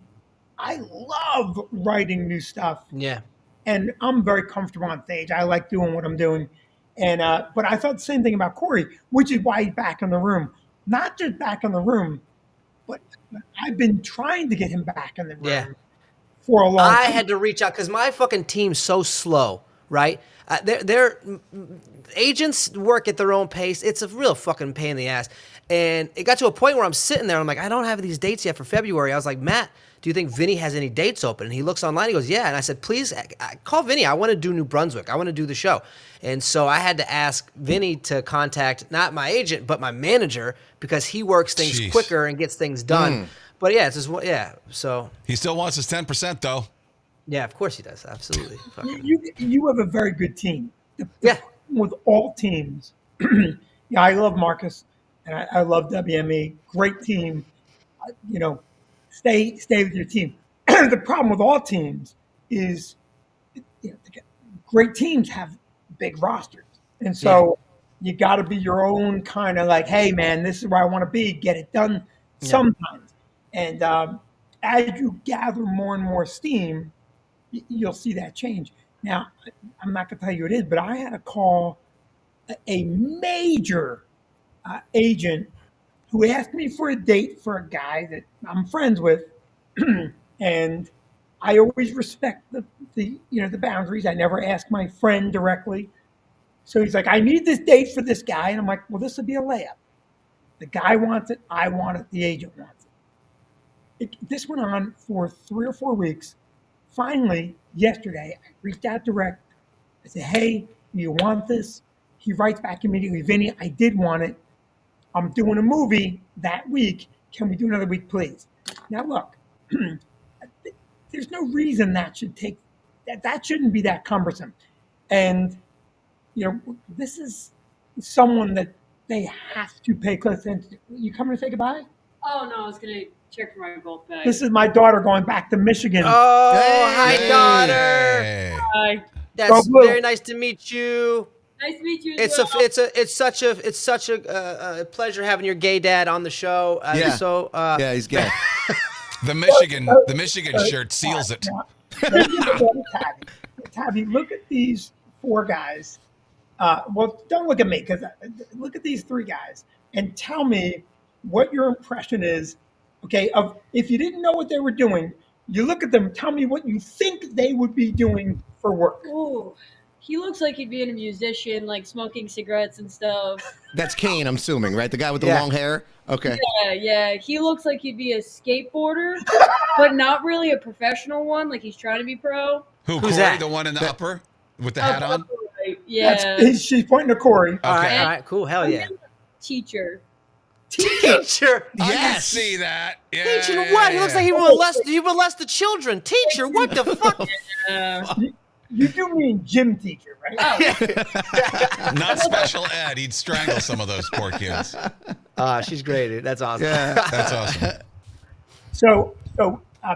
I love writing new stuff. Yeah. And I'm very comfortable on stage. I like doing what I'm doing. And but I thought the same thing about Corey, which is why he's back in the room. Not just back in the room, but I've been trying to get him back in the room for a long time. I had to reach out because my fucking team's so slow, right? Their agents work at their own pace. It's a real fucking pain in the ass. And it got to a point where I'm sitting there. I'm like, I don't have these dates yet for February. I was like, Matt, do you think Vinny has any dates open? And he looks online. He goes, yeah. And I said, please call Vinny. I want to do New Brunswick. I want to do the show. And so I had to ask Vinny to contact not my agent, but my manager because he works things quicker and gets things done. But yeah, it's just, yeah. So he still wants his 10% though. Yeah, of course he does. Absolutely. You have a very good team. Yeah. With all teams. Yeah, I love Marcus and I love WME. Great team. You know, stay with your team. The problem with all teams is, you know, great teams have big rosters, and so you got to be your own kind of like, hey man, this is where I want to be. Get it done sometimes, and as you gather more and more steam, you'll see that change. Now, I'm not going to tell you who it is, but I had to call a major agent who asked me for a date for a guy that I'm friends with, and I always respect the boundaries. I never ask my friend directly. So he's like, I need this date for this guy, and I'm like, well, this would be a layup. The guy wants it, I want it, the agent wants it. This went on for 3 or 4 weeks. Finally, yesterday, I reached out direct. I said, hey, do you want this? He writes back immediately, Vinny, I did want it. I'm doing a movie that week. Can we do another week, please? Now, look, there's no reason that shouldn't be that cumbersome. And, you know, this is someone that they have to pay close attention to. You coming to say goodbye? Oh, no, I was going to check for my bulk bag. This is my daughter going back to Michigan. Oh, Hey. hi, daughter. Hi. That's Go Blue. very nice to meet you. Nice to meet you. It's such a pleasure having your gay dad on the show. So Yeah, he's gay. The Michigan shirt seals it. Tabby, look at these 4 guys. Well, don't look at me because look at these 3 guys and tell me what your impression is. Okay, of if you didn't know what they were doing, you look at them. Tell me what you think they would be doing for work. Ooh, he looks like he'd be a musician, like smoking cigarettes and stuff. That's Kane, I'm assuming, right? The guy with the Yeah. long hair. Okay. Yeah. He looks like he'd be a skateboarder, but not really a professional one. Like he's trying to be pro. Who's Who's Corey, that? the one in the upper with the hat on? Right. Yeah. She's pointing to Corey. All Okay. right, cool. Hell yeah. Teacher. Teacher. I can Yes. see that. Yeah, Teacher, yeah, what? yeah, He looks yeah. like he molested children. Teacher, what the fuck? You do mean gym teacher, right? Not special ed. He'd strangle some of those poor kids. She's great, dude. That's awesome. That's awesome. So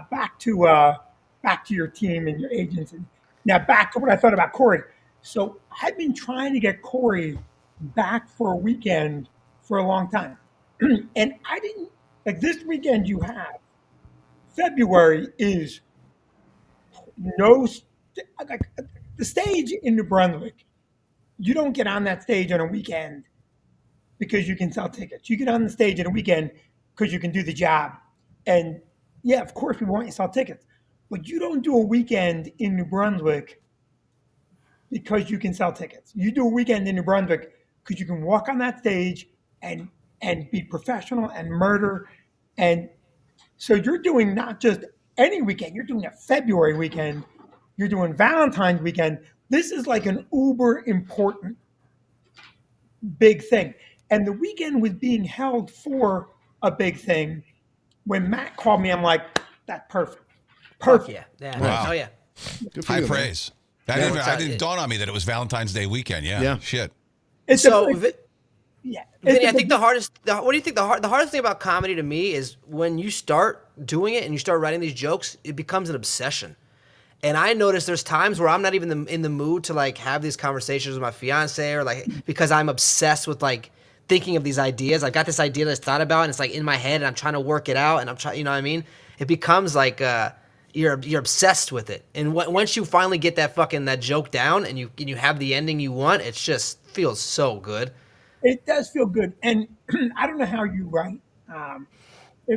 back to your team and your agents, and now back to what I thought about Corey. So I've been trying to get Corey back for a weekend for a long time, and I didn't like this weekend. You have February is like the stage in New Brunswick. You don't get on that stage on a weekend because you can sell tickets. You get on the stage on a weekend because you can do the job. And yeah, of course we want you to sell tickets, but you don't do a weekend in New Brunswick because you can sell tickets. You do a weekend in New Brunswick because you can walk on that stage and be professional and murder. And so you're doing not just any weekend, you're doing a February weekend, you're doing Valentine's weekend. This is like an uber important big thing. And the weekend was being held for a big thing. When Matt called me, I'm like, that's perfect. Fuck yeah. Yeah. Wow. Oh yeah. Good for High you, man. praise. That didn't dawn on me that it was Valentine's Day weekend. Yeah. Shit. It's So, yeah. Vinny, I think what do you think the hardest thing about comedy to me is when you start doing it and you start writing these jokes, it becomes an obsession. And I notice there's times where I'm not even in the mood to like have these conversations with my fiance or like because I'm obsessed with like thinking of these ideas. I've got this idea that I thought about and it's like in my head and I'm trying to work it out and I'm trying, you know what I mean? It becomes like you're obsessed with it. And once you finally get that joke down and you have the ending you want, it just feels so good. It does feel good. And I don't know how you write,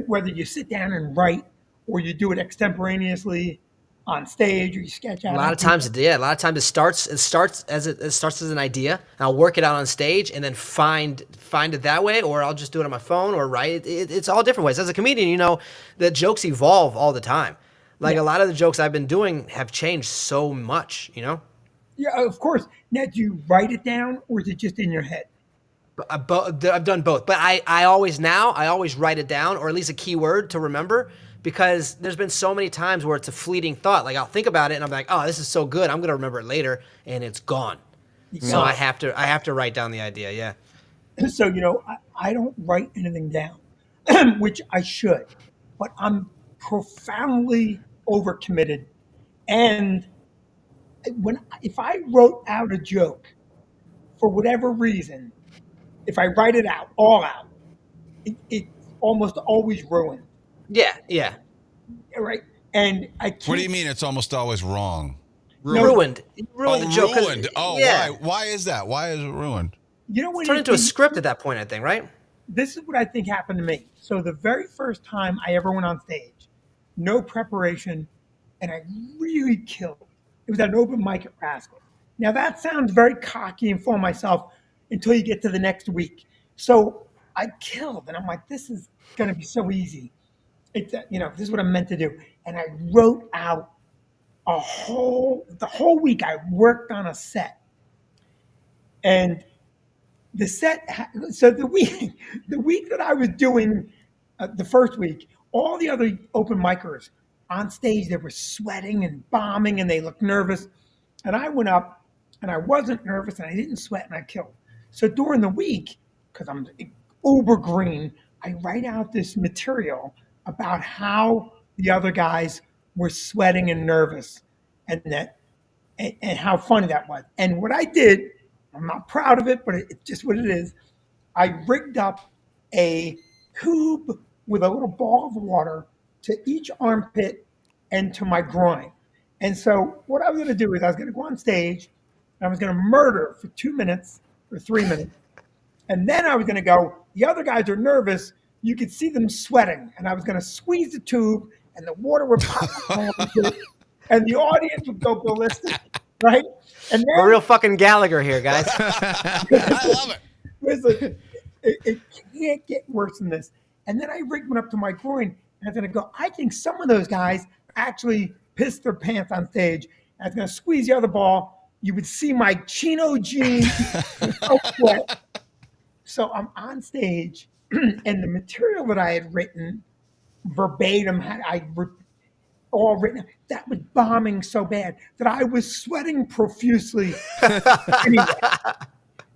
whether you sit down and write or you do it extemporaneously on stage or you sketch out. A lot of times it starts as an idea. And I'll work it out on stage and then find it that way, or I'll just do it on my phone or write it. It's all different ways. As a comedian, you know, the jokes evolve all the time. Like a lot of the jokes I've been doing have changed so much, you know? Yeah, of course. Now, do you write it down or is it just in your head? I've done both, but I always write it down, or at least a keyword to remember, because there's been so many times where it's a fleeting thought. Like I'll think about it and I'm like, oh, this is so good, I'm gonna remember it later, and it's gone. So I have to write down the idea. Yeah. So, you know, I don't write anything down, which I should, but I'm profoundly overcommitted. And if I wrote out a joke for whatever reason, if I write it out, all out, it's almost always ruined. Yeah. Right? And I can't. What do you mean it's almost always wrong? Ruined the joke. 'Cause- Ruined. Oh, yeah. why is that? Why is it ruined? You know what? Turn into a script at that point, I think, right? This is what I think happened to me. So the very first time I ever went on stage, no preparation, and I really killed. It was at an open mic at Rascal. Now that sounds very cocky and full of myself until you get to the next week. So I killed, and I'm like, this is going to be so easy. It's this is what I'm meant to do. And I wrote out the whole week. I worked on a set, and the set. So the week that I was doing the first week, all the other open micers on stage, they were sweating and bombing, and they looked nervous. And I went up, and I wasn't nervous, and I didn't sweat, and I killed. So during the week, because I'm uber green, I write out this material about how the other guys were sweating and nervous, and how funny that was. And what I did, I'm not proud of it, but it's just what it is. I rigged up a tube with a little ball of water to each armpit and to my groin. And so what I was going to do is I was going to go on stage and I was going to murder for 2 minutes or 3 minutes. And then I was going to go, the other guys are nervous. You could see them sweating. And I was going to squeeze the tube and the water would pop and the audience would go ballistic, right? And then, We're real fucking Gallagher here, guys. I love it. listen, it can't get worse than this. And then I rigged one up to my groin and I was going to go, I think some of those guys actually pissed their pants on stage. I was going to squeeze the other ball. You would see my chino jeans sweat. So I'm on stage, and the material that I had written verbatim all written. That was bombing so bad that I was sweating profusely. Anyway,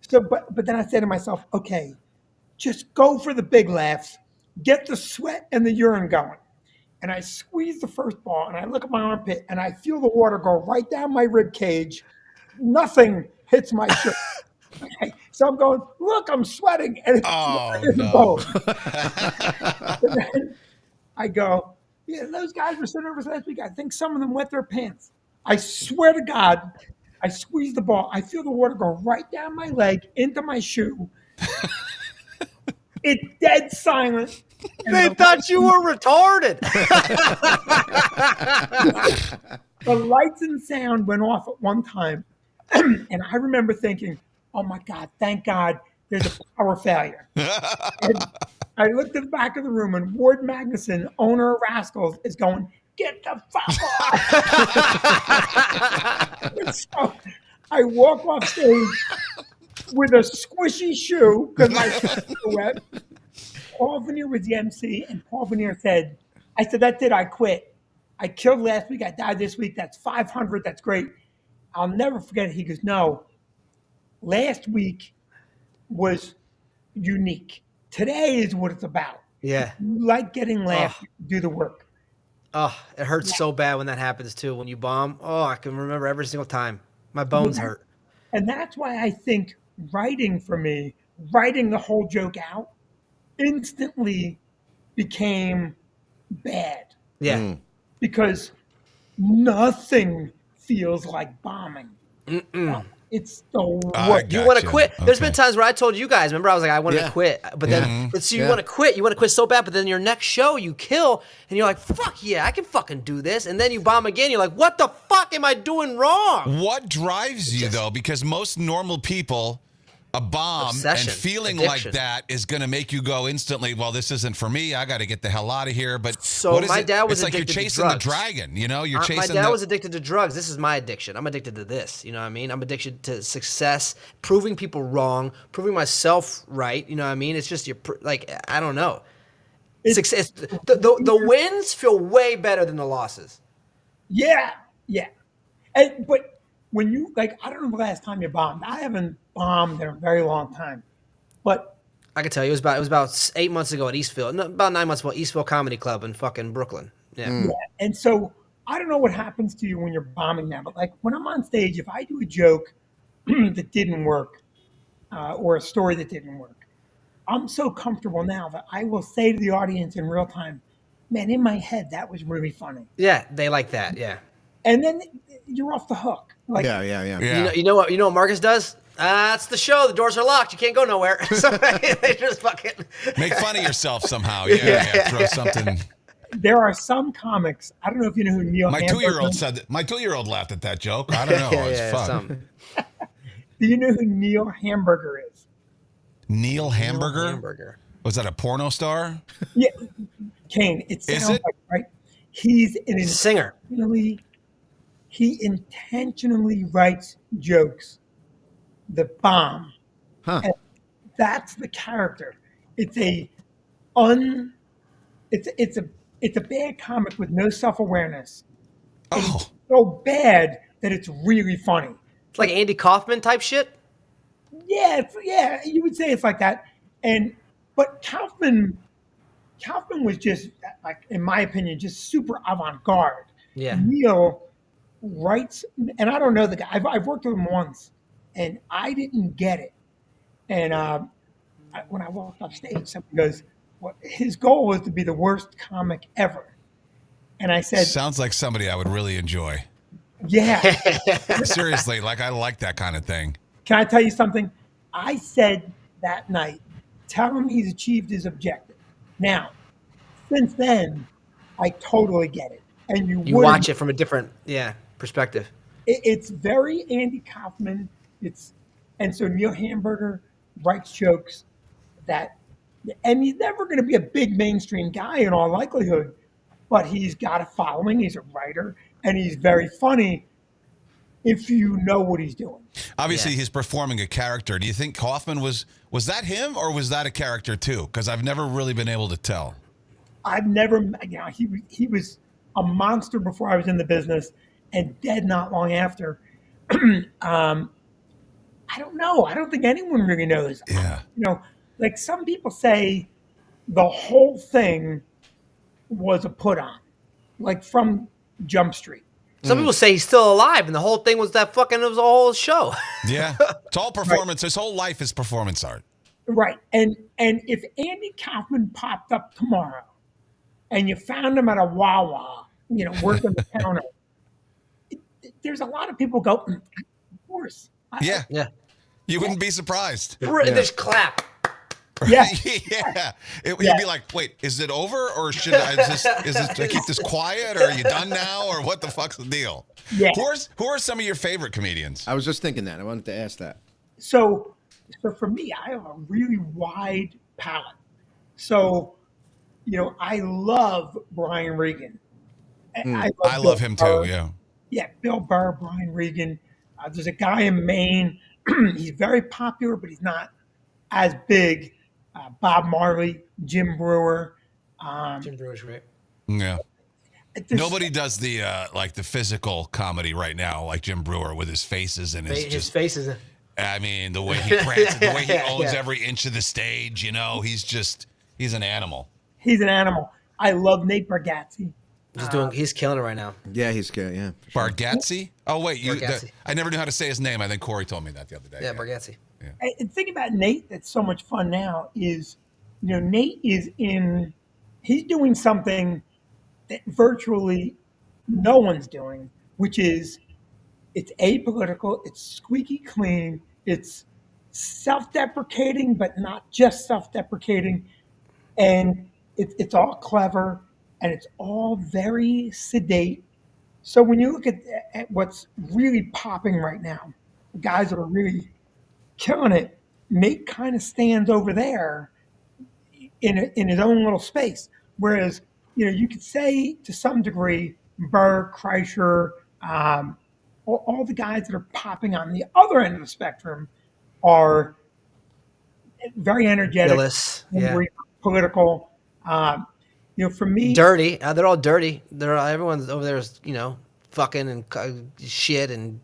so, but then I said to myself, okay, just go for the big laughs, get the sweat and the urine going. And I squeeze the first ball, and I look at my armpit, and I feel the water go right down my rib cage. Nothing hits my shirt. Okay, so I'm going, look, I'm sweating, and it's no. And then I go, yeah, those guys were so nervous last week. I think some of them wet their pants. I swear to God, I squeeze the ball. I feel the water go right down my leg into my shoe. It's dead silent. They thought you were retarded. The lights and sound went off at one time. And I remember thinking, oh my God, thank God there's a power failure. And I looked at the back of the room and Ward Magnuson, owner of Rascals, is going, get the fuck off. And so I walk off stage with a squishy shoe because my shoes were wet. Paul Vinnie was the MC, and Paul Vinnie said, I said, that's it, I quit. I killed last week, I died this week, that's 500, that's great. I'll never forget it. He goes, no, last week was unique. Today is what it's about. Yeah. You like getting laughed, do the work. Oh, it hurts so bad when that happens too. When you bomb, oh, I can remember every single time. My bones hurt. And that's why I think writing for me, writing the whole joke out, instantly became bad. Yeah. Because nothing feels like bombing. It's the worst. You want to quit. Okay. There's been times where I told you guys, remember I was like, I wanted to quit. But then so you want to quit. You want to quit so bad, but then your next show you kill and you're like, fuck yeah, I can fucking do this. And then you bomb again. You're like, what the fuck am I doing wrong? What drives you though? Because most normal people, a bomb obsession, and feeling addiction. like that is going to make you go instantly, well, this isn't for me. I got to get the hell out of here. But so what is my it? dad was it's like you're addicted chasing to the drugs. dragon, you know? You're chasing my dad was addicted to drugs. This is my addiction. I'm addicted to this. You know what I mean? I'm addicted to success, proving people wrong, proving myself right. You know what I mean? It's just like, I don't know. Success. The wins feel way better than the losses. Yeah. But when you, like, I don't know the last time you bombed. I haven't bombed in a very long time. But I can tell you, it was about 8 months ago at Eastville. No, about 9 months ago, Eastville Comedy Club in fucking Brooklyn. Yeah. And so I don't know what happens to you when you're bombing now, but like when I'm on stage, if I do a joke that didn't work or a story that didn't work, I'm so comfortable now that I will say to the audience in real time, man, in my head, that was really funny. Yeah, they like that. Yeah. And then you're off the hook. Like, yeah. You know what Marcus does? It's the show. The doors are locked. You can't go nowhere. So they just fucking make fun of yourself somehow. Yeah. Throw something. There are some comics. I don't know if you know who Neil. My 2-year-old said that. My 2-year-old laughed at that joke. I don't know. It's fun. Do you know who Neil Hamburger is? Neil Hamburger? Was that a porno star? Yeah, Kane. It sounds like, right? He's an singer. He intentionally writes jokes that bomb. And that's the character. It's a bad comic with no self-awareness. It's so bad that it's really funny. It's like Andy Kaufman type shit? Yeah, you would say it's like that. But Kaufman was just, like, in my opinion, just super avant-garde. Yeah. Neil writes, and I don't know the guy. I've worked with him once, and I didn't get it. And when I walked off stage, someone goes, well, his goal was to be the worst comic ever. And I said, sounds like somebody I would really enjoy. Yeah. Seriously, like I like that kind of thing. Can I tell you something? I said that night, tell him he's achieved his objective. Now, since then, I totally get it. And you You wouldn't. watch it from a different perspective. It's very Andy Kaufman. And so Neil Hamburger writes jokes that, and he's never going to be a big mainstream guy in all likelihood, but he's got a following. He's a writer, and he's very funny if you know what he's doing. Obviously, Yeah. he's performing a character. Do you think Kaufman was that him or was that a character too? Because I've never really been able to tell. I've never, he was a monster before I was in the business and dead not long after. I don't know. I don't think anyone really knows. Yeah. Like some people say the whole thing was a put on, like from Jump Street. Some people say he's still alive, and the whole thing was it was a whole show. Yeah. It's all performance. His whole life is performance art. Right. And if Andy Kaufman popped up tomorrow and you found him at a Wawa, working the counter, there's a lot of people go, of course. Yeah. Yeah. You wouldn't be surprised. Just clap. Yeah. Yeah. You'd Yeah. be like, wait, is it over or should I keep this quiet or are you done now or what the fuck's the deal? Yeah. Who are some of your favorite comedians? I was just thinking that. I wanted to ask that. So for me, I have a really wide palette. So, I love Brian Regan. I love him too. Yeah. Yeah, Bill Burr, Brian Regan. There's a guy in Maine. He's very popular, but he's not as big. Bob Marley, Jim Brewer. Jim Brewer's great. Yeah. There's- Nobody does the like the physical comedy right now, like Jim Brewer with his faces and His face is. I mean, the way he prances, the way he owns Yeah. every inch of the stage. He's an animal. He's an animal. I love Nate Bargatze. He's killing it right now. Yeah, he's good. Yeah. for sure. Bargatze? Oh wait, Bargatze. I never knew how to say his name. I think Corey told me that the other day. Yeah, Bargatze. And the thing about Nate that's so much fun now is, Nate he's doing something that virtually no one's doing, which is it's apolitical, it's squeaky clean, it's self-deprecating, but not just self-deprecating. And it's all clever and it's all very sedate. So when you look at what's really popping right now, the guys that are really killing it, Nate kind of stands over there in his own little space. Whereas, you could say to some degree, Burr, Kreischer, all the guys that are popping on the other end of the spectrum are very energetic, Gillis, yeah. very political. For me, Dirty. They're all dirty. Everyone's over there is, fucking and shit and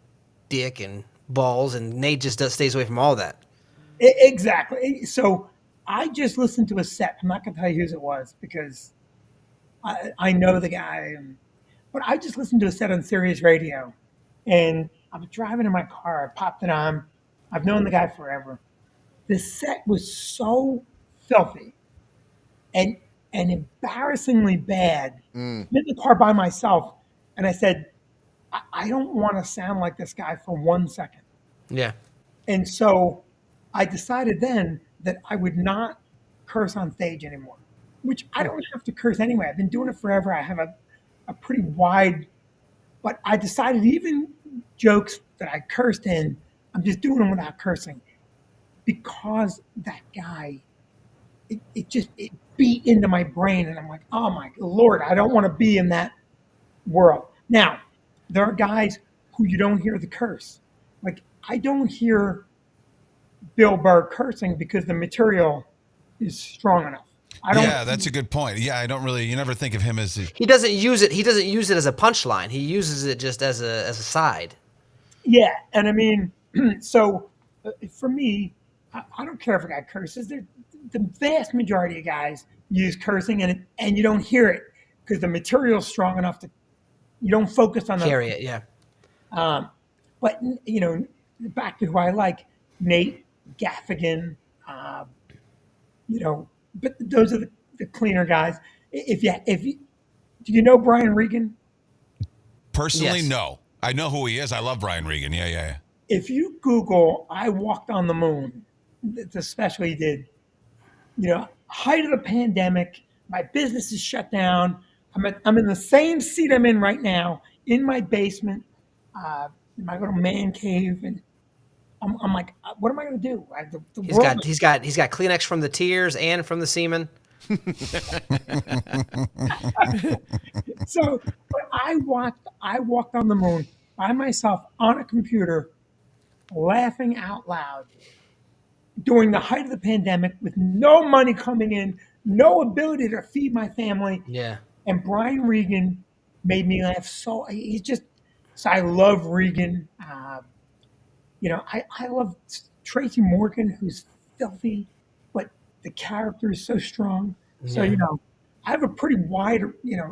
dick and balls, and Nate just stays away from all that. Exactly. So I just listened to a set. I'm not going to tell you whose it was because I know the guy. But I just listened to a set on Sirius Radio. And I was driving in my car. I popped it on. I've known the guy forever. The set was so filthy and embarrassingly bad. I'm in the car by myself. And I said, I don't want to sound like this guy for 1 second. Yeah. And so I decided then that I would not curse on stage anymore, which I don't have to curse anyway. I've been doing it forever. I have a pretty wide, but I decided even jokes that I cursed in, I'm just doing them without cursing because that guy, it beat into my brain. And I'm like, oh my Lord, I don't want to be in that world. Now, there are guys who you don't hear the curse. Like, I don't hear Bill Burr cursing because the material is strong enough. Yeah, that's a good point. Yeah, you never think of him as He doesn't use it as a punchline. He uses it just as a side. Yeah, and I mean, so for me, I don't care if a guy curses. The vast majority of guys use cursing, and you don't hear it because the material's strong enough to you don't focus on Carry it, yeah. But back to who I like, Nate, Gaffigan, but those are the cleaner guys. Do you know Brian Regan? personally, Yes. no. I know who he is. I love Brian Regan. Yeah. If you Google "I Walked on the Moon," it's especially did, height of the pandemic, my business is shut down. I'm in the same seat I'm in right now in my basement, in my little man cave, and I'm like, what am I going to do? The He's world got Kleenex from the tears and from the semen. So, but I walked on the moon by myself on a computer, laughing out loud during the height of the pandemic with no money coming in, no ability to feed my family. Yeah. And Brian Regan made me laugh. So I love Regan. I love Tracy Morgan, who's filthy, but the character is so strong. So, I have a pretty wide,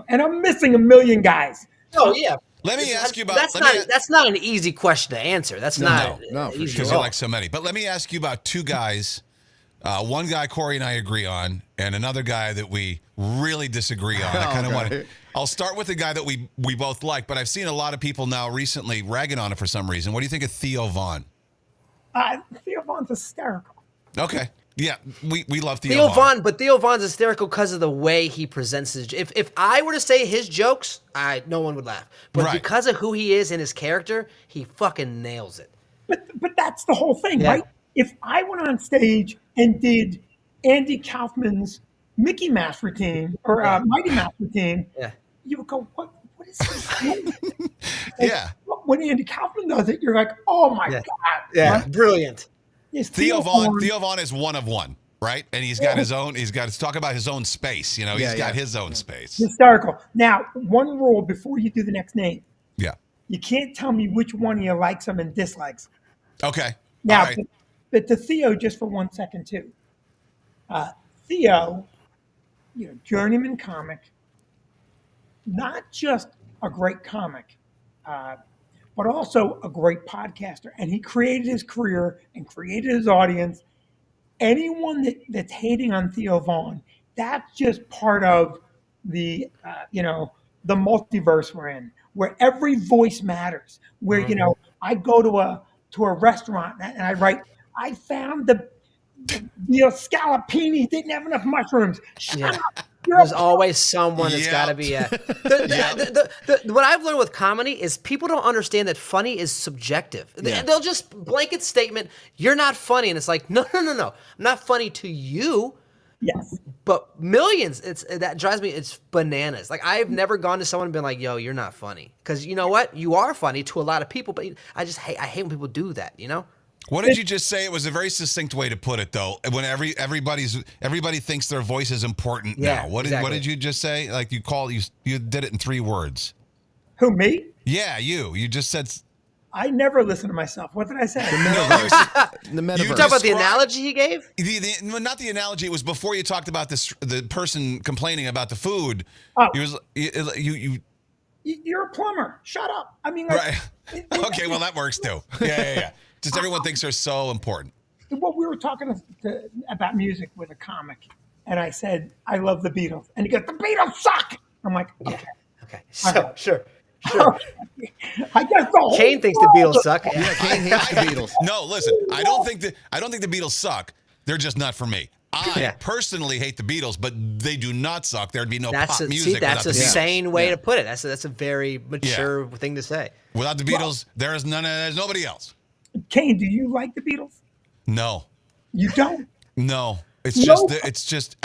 and I'm missing a million guys. Oh yeah. Let me ask you about. That's not an easy question to answer. That's not no, for easy sure. Because at you all. like so many. But let me ask you about two guys. One guy Corey and I agree on, and another guy that we really disagree on. I kind of want to. I'll start with the guy that we both like, but I've seen a lot of people now recently ragging on it for some reason. What do you think of Theo Von? Theo Von's hysterical. Okay. Yeah, we love Theo Von, but Theo Von's hysterical because of the way he presents his. If I were to say his jokes, no one would laugh. But Right. because of who he is and his character, he fucking nails it. But that's the whole thing, Yeah. right? If I went on stage and did Andy Kaufman's Mickey Mouse routine or Mighty Mouse routine, Yeah. you would go, what is he doing? Yeah. When Andy Kaufman does it, you're like, oh my God. Right? Brilliant. Yes, Theo Von is one of one, right? And he's got his own. He's got to talk about his own space. He's got his own space. hysterical. Now, one rule before you do the next name. Yeah. You can't tell me which one of you likes them and dislikes. Okay. Now, All right. but to Theo, just for 1 second, too. Theo, journeyman comic, not just a great comic, but also a great podcaster. And he created his career and created his audience. Anyone that's hating on Theo Von, that's just part of the, the multiverse we're in, where every voice matters. Where, I go to a restaurant and I write, I found the scallopini didn't have enough mushrooms. Shut up. There's always someone that's Yep. got to be what I've learned with comedy is people don't understand that funny is subjective. Yeah. They'll just blanket statement, you're not funny. And it's like, no. I'm not funny to you. Yes. But millions, that drives me, it's bananas. Like, I've never gone to someone and been like, yo, you're not funny. Because you know what? You are funny to a lot of people, but I hate when people do that, What did you just say? It was a very succinct way to put it, though. When everybody thinks their voice is important Yeah, now. What exactly. did you just say? Like you did it in 3 words. Who, me? Yeah, you just said. I never listen to myself. What did I say? The metaverse. You talk about the analogy he gave? Not the analogy. It was before you talked about this. The person complaining about the food. Oh. He was you. You're a plumber. Shut up. I mean, Right. Okay. Well, that works too. Yeah. Just everyone thinks they're so important. Well, we were talking about music with a comic, and I said, I love the Beatles. And he goes, the Beatles suck. I'm like, okay. Okay. So, sure. I guess the whole Kane thinks the world- Beatles suck. Yeah, Kane hates the Beatles. No, listen. I don't think the Beatles suck. They're just not for me. I personally hate the Beatles, but they do not suck. There'd be no pop music that's without a the Beatles. sane way to put it. That's a very mature thing to say. Without the Beatles, there's nobody else. Kane, do you like the Beatles? No. You don't? No. It's No. just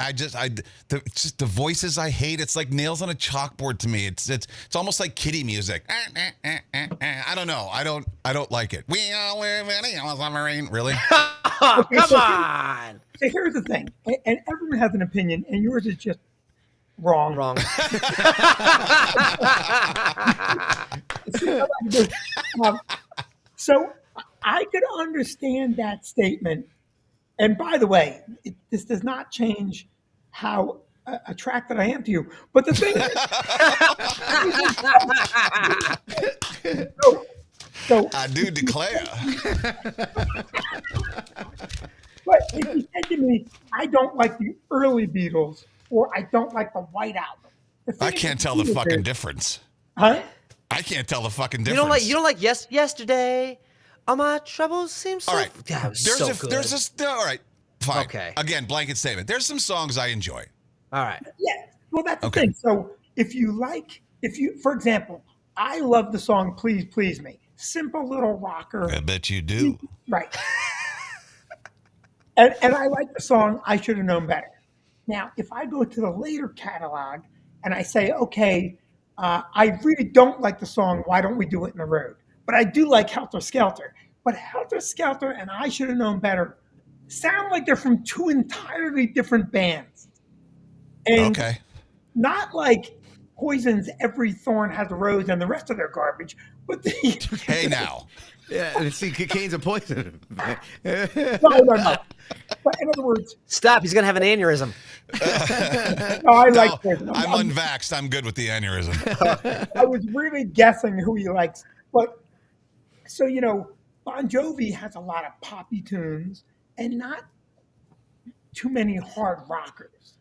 the voices I hate. It's like nails on a chalkboard to me. It's almost like kiddie music. I don't know. I don't like it. We all wear Vinnie on a submarine. Really? Oh, come on. So here's the thing, and everyone has an opinion, and yours is just wrong. Wrong. So I could understand that statement. And by the way, this does not change how attracted I am to you. But the thing is, so I do declare. but if you said to me, I don't like the early Beatles, or I don't like the White Album. The thing I is, can't tell the fucking difference. Huh? I can't tell the fucking difference. You don't like yesterday. All my troubles seem so. All right. Yeah, it was There's so a good. there's this. All right. Fine. Okay. Again, blanket statement. There's some songs I enjoy. All right. Yeah. Well, that's the Okay. thing. So for example, I love the song "Please Please Me." Simple little rocker. I bet you do. Right. and I like the song "I Should Have Known Better." Now, if I go to the later catalog and I say, okay, I really don't like the song "Why Don't We Do It in the Road," but I do like "Helter Skelter." But "Helter Skelter" and "I Should Have Known Better" sound like they're from two entirely different bands. And Okay. not like Poison's "Every Thorn Has a Rose" and the rest of their garbage, but the Hey now. Yeah, see, cocaine's a poison. no. But in other words, Stop. He's gonna have an aneurysm. no, I No, like Poison. I'm unvaxxed. I'm good with the aneurysm. I was really guessing who he likes, but so Bon Jovi has a lot of poppy tunes and not too many hard rockers.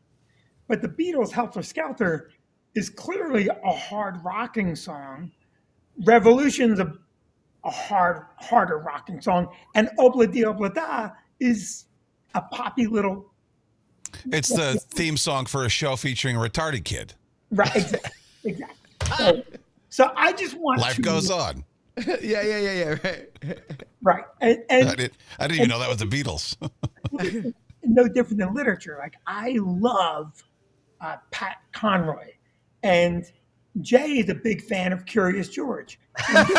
But the Beatles' "Helter Skelter" is clearly a hard rocking song. Revolution's a harder rocking song, and "Obla Di Obla Da" is a poppy little. It's the theme song for a show featuring a retarded kid. Right, exactly. So I just want Life to, goes on. Yeah, right. right, I didn't even know that was the Beatles. no different than literature. Like I love Pat Conroy, and Jay is a big fan of Curious George. Mom, the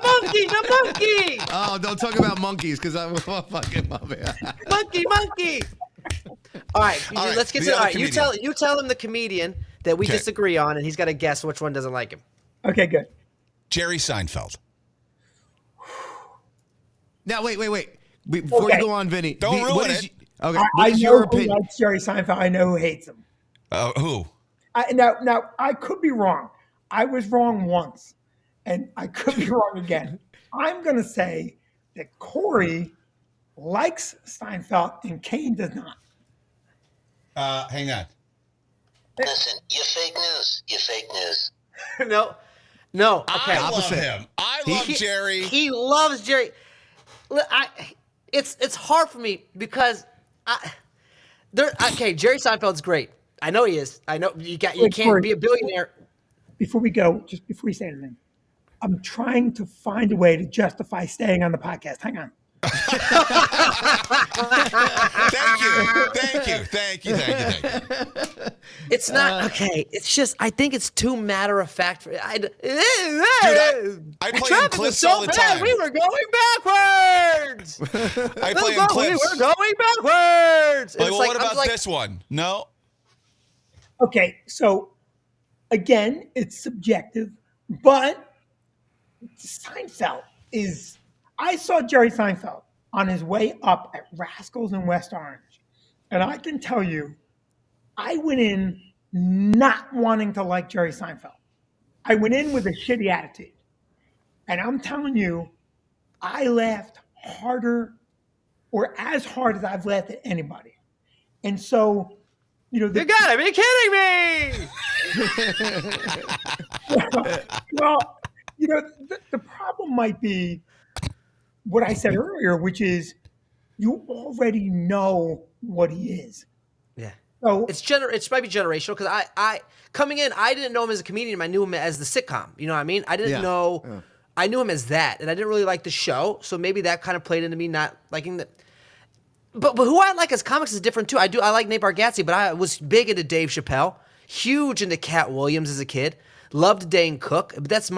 monkey. Oh, don't talk about monkeys because I'm fucking love it. Monkey. All right, All right, let's get the to. All other right, comedian. you tell him the comedian that we Okay. disagree on, and he's got to guess which one doesn't like him. Okay, good. Jerry Seinfeld. Now, wait. Before Okay. you go on, Vinny. Don't ruin what is it. Okay, I what is know your who opinion? likes Jerry Seinfeld. I know who hates him. Who? Now I could be wrong. I was wrong once, and I could be wrong again. I'm going to say that Corey likes Seinfeld and Kane does not. Hang on. Listen, you're fake news. You're fake news. No. Okay. I love Opposite. him. I love Jerry. He loves Jerry. It's hard for me because Jerry Seinfeld's great. I know he is. I know you Wait, can't Corey. be a billionaire. Before we go, just before you say anything, I'm trying to find a way to justify staying on the podcast. Hang on. Thank you. It's not okay. It's just I think it's too matter of fact. I play in Traffic was clips so all the bad. time. We were going backwards. I play in clips. We were going backwards. Like, It's well, like, what I'm about like, this one? No. Okay, so again, it's subjective, but Seinfeld is. I saw Jerry Seinfeld on his way up at Rascals in West Orange, and I can tell you, I went in not wanting to like Jerry Seinfeld. I went in with a shitty attitude, and I'm telling you, I laughed harder, or as hard as I've laughed at anybody, and so. you gotta be kidding me. Well, the problem might be what I said earlier, which is you already know what he is. Yeah. So It's might be generational because I coming in, I didn't know him as a comedian. I knew him as the sitcom. You know what I mean? I didn't Yeah. know. Yeah. I knew him as that, and I didn't really like the show. So maybe that kind of played into me not liking the. But who I like as comics is different too. I like Nate Bargatze, but I was big into Dave Chappelle, huge into Cat Williams as a kid. Loved Dane Cook. But that's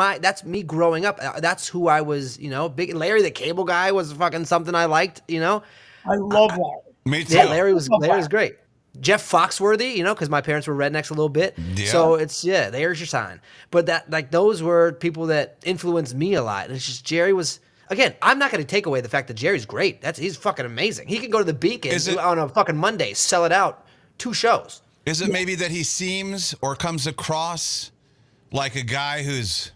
me growing up. That's who I was. Big Larry the Cable Guy was fucking something I liked. I love Larry. Me too. Yeah, Larry was great. Jeff Foxworthy, because my parents were rednecks a little bit. Yeah. So there's your sign. But those were people that influenced me a lot. And it's just Jerry was. Again, I'm not going to take away the fact that Jerry's great. He's fucking amazing. He can go to the Beacon on a fucking Monday, sell it out, 2 shows. Is it maybe that he seems or comes across like a guy who's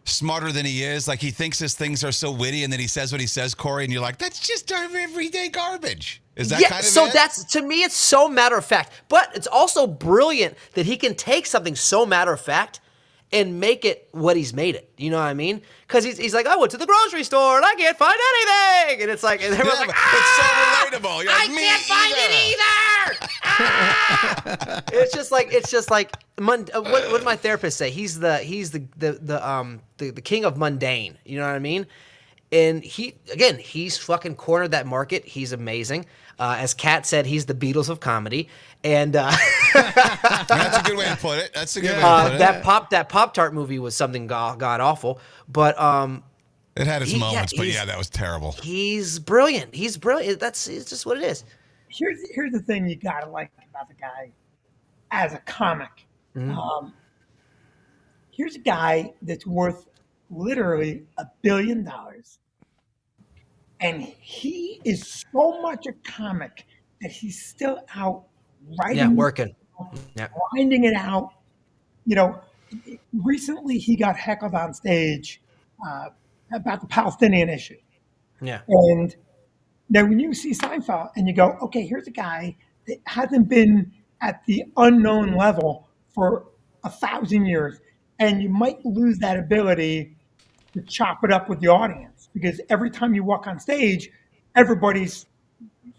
smarter than he is? Like he thinks his things are so witty and then he says what he says, Corey, and you're like, that's just our everyday garbage. Is that Yeah, kind of so it? that's, to me, it's so matter of fact. But it's also brilliant that he can take something so matter of fact and make it what he's made it. You know what I mean? Because he's like, I went to the grocery store and I can't find anything. And it's like, and everyone's Yeah, like, but it's so relatable. You're I like, me can't find it either. It's just like what did my therapist say? He's the king of mundane. You know what I mean? And he's fucking cornered that market. He's amazing. As Kat said, he's the Beatles of comedy. And That's a good way to put it. That's a good way to put it. that Pop-Tart movie was something god awful. But It had its moments, but he's- yeah, that was terrible. he's brilliant. He's brilliant. It's just what it is. Here's the thing you gotta like about the guy as a comic. Here's a guy that's worth literally $1 billion, and he is so much a comic that he's still out writing, Yeah, working. Yeah. grinding it out. You know, recently he got heckled on stage about the Palestinian issue. Yeah. And now when you see Seinfeld and you go, okay, here's a guy that hasn't been at the unknown level for 1,000 years, and you might lose that ability to chop it up with the audience because every time you walk on stage, everybody's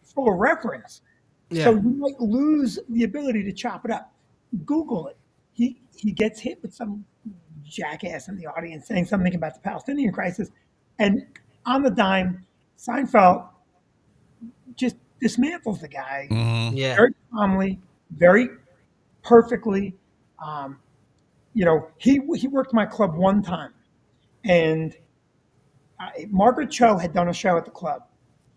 full of reference. Yeah. So you might lose the ability to chop it up. Google it. He gets hit with some jackass in the audience saying something about the Palestinian crisis, and on the dime, Seinfeld just dismantles the guy Yeah. very calmly, very perfectly. He worked my club one time, and Margaret Cho had done a show at the club,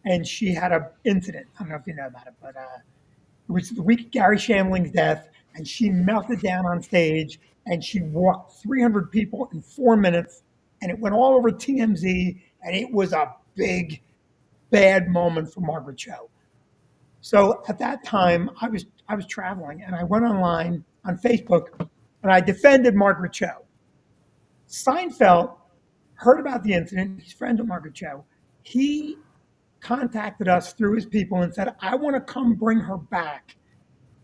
and she had an incident. I don't know if you know about it, but it was the week of Gary Shandling's death, and she melted down on stage, and she walked 300 people in 4 minutes, and it went all over TMZ, and it was a big, bad moment for Margaret Cho. So at that time, I was traveling, and I went online on Facebook, and I defended Margaret Cho. Seinfeld heard about the incident. He's friends with Margaret Cho. He contacted us through his people and said, I want to come bring her back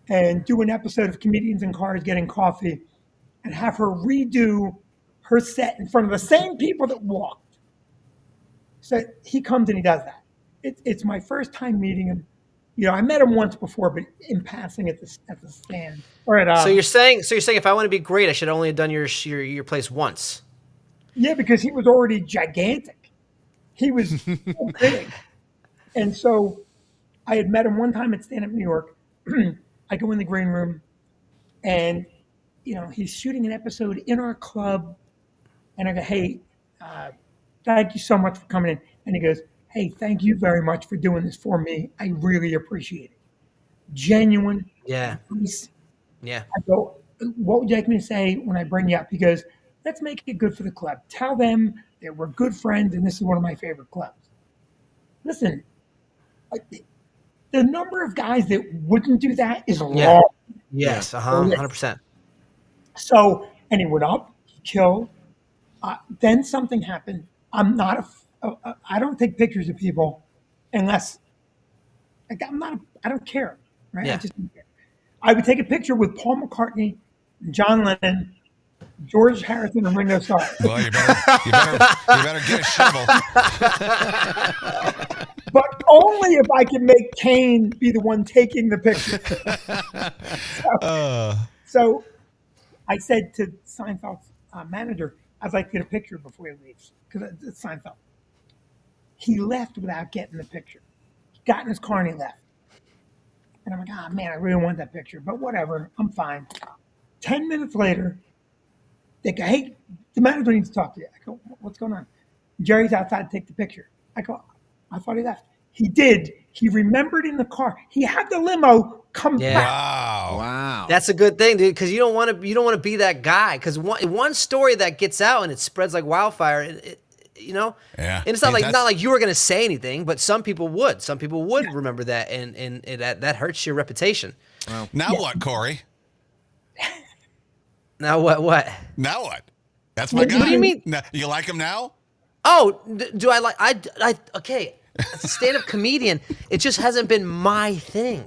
and do an episode of Comedians in Cars Getting Coffee and have her redo her set in front of the same people that walked. So he comes and he does that. It's my first time meeting him. You know, I met him once before, but in passing at the stand or at. So you're saying if I want to be great, I should only have done your place once. Yeah, because he was already gigantic. He was so big. And so I had met him one time at Stand Up New York. I go in the green room, and he's shooting an episode in our club, and I go, "Hey, thank you so much for coming in." And he goes, "Hey, thank you very much for doing this for me. I really appreciate it. Genuine." Yeah. Nice. Yeah. I go, "What would you like me to say when I bring you up?" He goes, "Let's make it good for the club. Tell them that we're good friends, and this is one of my favorite clubs." Listen, the number of guys that wouldn't do that is long. Yes. 100%. So, and he went up, he killed. Then something happened. I don't take pictures of people unless, I don't care, right? Yeah. I just don't care. I would take a picture with Paul McCartney, John Lennon, George Harrison, and Ringo Starr. Well, you better get a shovel. But only if I can make Kane be the one taking the picture. So I said to Seinfeld's manager, I'd like to get a picture before he leaves, because it's Seinfeld. He left without getting the picture. He got in his car and he left. And I'm like, oh man, I really want that picture, but whatever, I'm fine. 10 minutes later, they go, hey, the manager needs to talk to you. I go, what's going on? Jerry's outside to take the picture. I go, I thought he left. He did. He remembered in the car. He had the limo come back. Wow. That's a good thing, dude, because you don't want to be that guy. Because one story that gets out and it spreads like wildfire, Yeah. And it's not like you were gonna say anything, but some people would. Some people would remember that, and that hurts your reputation. Now what, Corey? Now what? Now what? That's my guy. What do you mean? Now, you like him now? Oh, do I like? Okay. as a stand-up comedian, it just hasn't been my thing.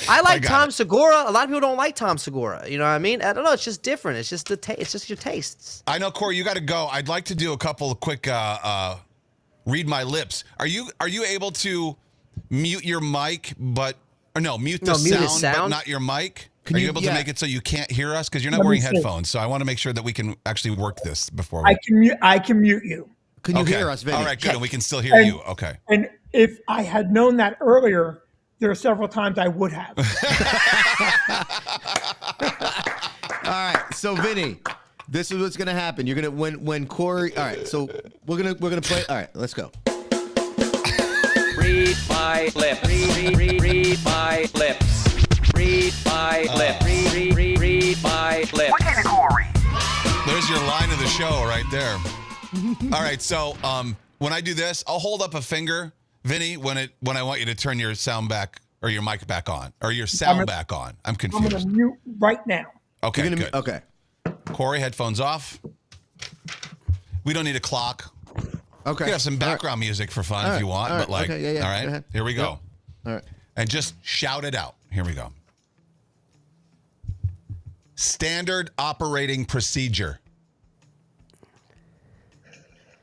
I like Tom Segura. A lot of people don't like Tom Segura. You know what I mean? I don't know. It's just different. It's just it's just your tastes. I know, Corey. You got to go. I'd like to do a couple of quick read my lips. Are you able to mute your mic, mute the sound, but not your mic? Are you able to make it so you can't hear us? Because you're not wearing headphones. So I want to make sure that we can actually work this before. I can mute you. Can you hear us, Vinnie? All right, good. And we can still hear you. Okay. And if I had known that earlier, there are several times I would have. All right, so Vinnie, this is what's gonna happen. You're gonna when Corey. All right, so we're gonna play. All right, let's go. Read my lips. Read my lips. Read my lips. Read my lips. Look at it, Corey. There's your line of the show right there. All right, so when I do this, I'll hold up a finger, Vinnie, when I want you to turn your sound back or your mic back on or your sound back on. I'm confused. I'm going to mute right now. Okay, good. Okay. Corey, headphones off. We don't need a clock. Okay. We have some background music for fun if you want, but all right, here we go. All right. And just shout it out. Here we go. Standard operating procedure.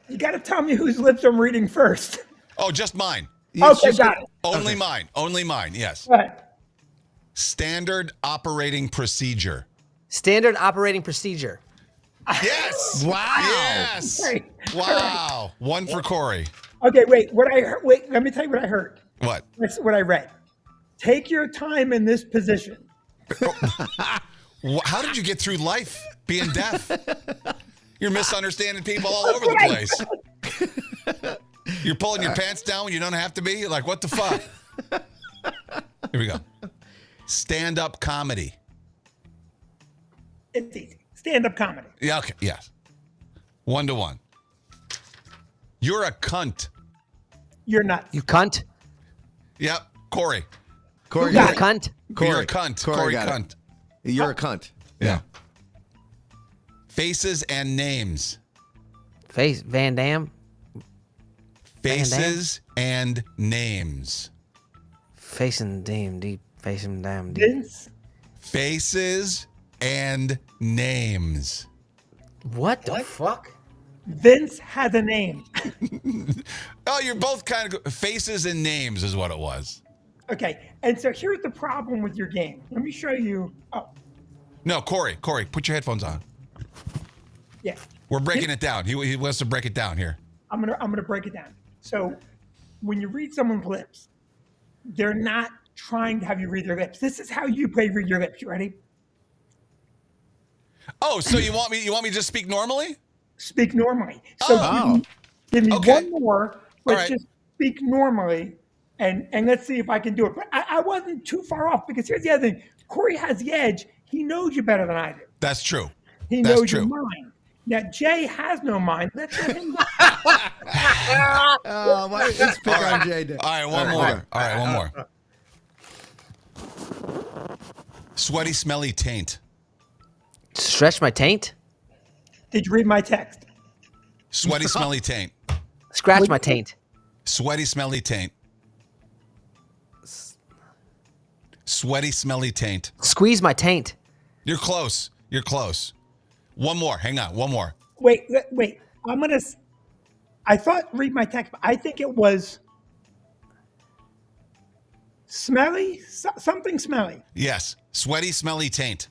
You got to tell me whose lips I'm reading first. Oh, just mine. Okay, got it. Only mine. Only mine. Yes. Go ahead. Standard operating procedure. Standard operating procedure. Yes. Wow. Yes. Right. Wow. One for Corey. Okay, wait. Let me tell you what I heard. What? That's what I read. Take your time in this position. How did you get through life being deaf? You're misunderstanding people all over the place. You're pulling your pants down when you don't have to be? You're like, what the fuck? Here we go. Stand-up comedy. It's easy. Stand-up comedy. Yeah, okay, yes. 1-to-1. You're a cunt. You're not. You cunt. Yep, Corey. Corey, You're a cunt. You're a cunt. Corey cunt. You're a cunt. Yeah. Faces and names. Van Damme. Faces and names. Facing damn deep. Facing damn deep. Vince. Faces and names. What the fuck? Vince has a name. Oh, you're both kind of faces and names is what it was. Okay, and so here's the problem with your game. Let me show you. Oh, No, Corey, put your headphones on. yeah. We're breaking it down. He wants to break it down here. I'm gonna break it down. So when you read someone's lips, they're not trying to have you read their lips. This is how you read your lips. You ready? Oh, so you want me to just speak normally? Speak normally. So give me Okay. one more, but All right. just speak normally, and let's see if I can do it. But I wasn't too far off because here's the other thing. Corey has the edge. He knows you better than I do. That's true. He That's knows true. your mind. Now Jay has no mind. Let's let him go. Oh, my, let's pick on Jay. All right, one more. All right, one more. Sweaty, smelly taint. Stretch my taint. Did you read my text? Sweaty, smelly taint. Scratch my taint. Sweaty, smelly taint. Sweaty, smelly taint. Squeeze my taint. You're close. You're close. One more. Hang on. One more. Wait. I thought read my text, but I think it was smelly, something smelly. Yes. Sweaty, smelly taint.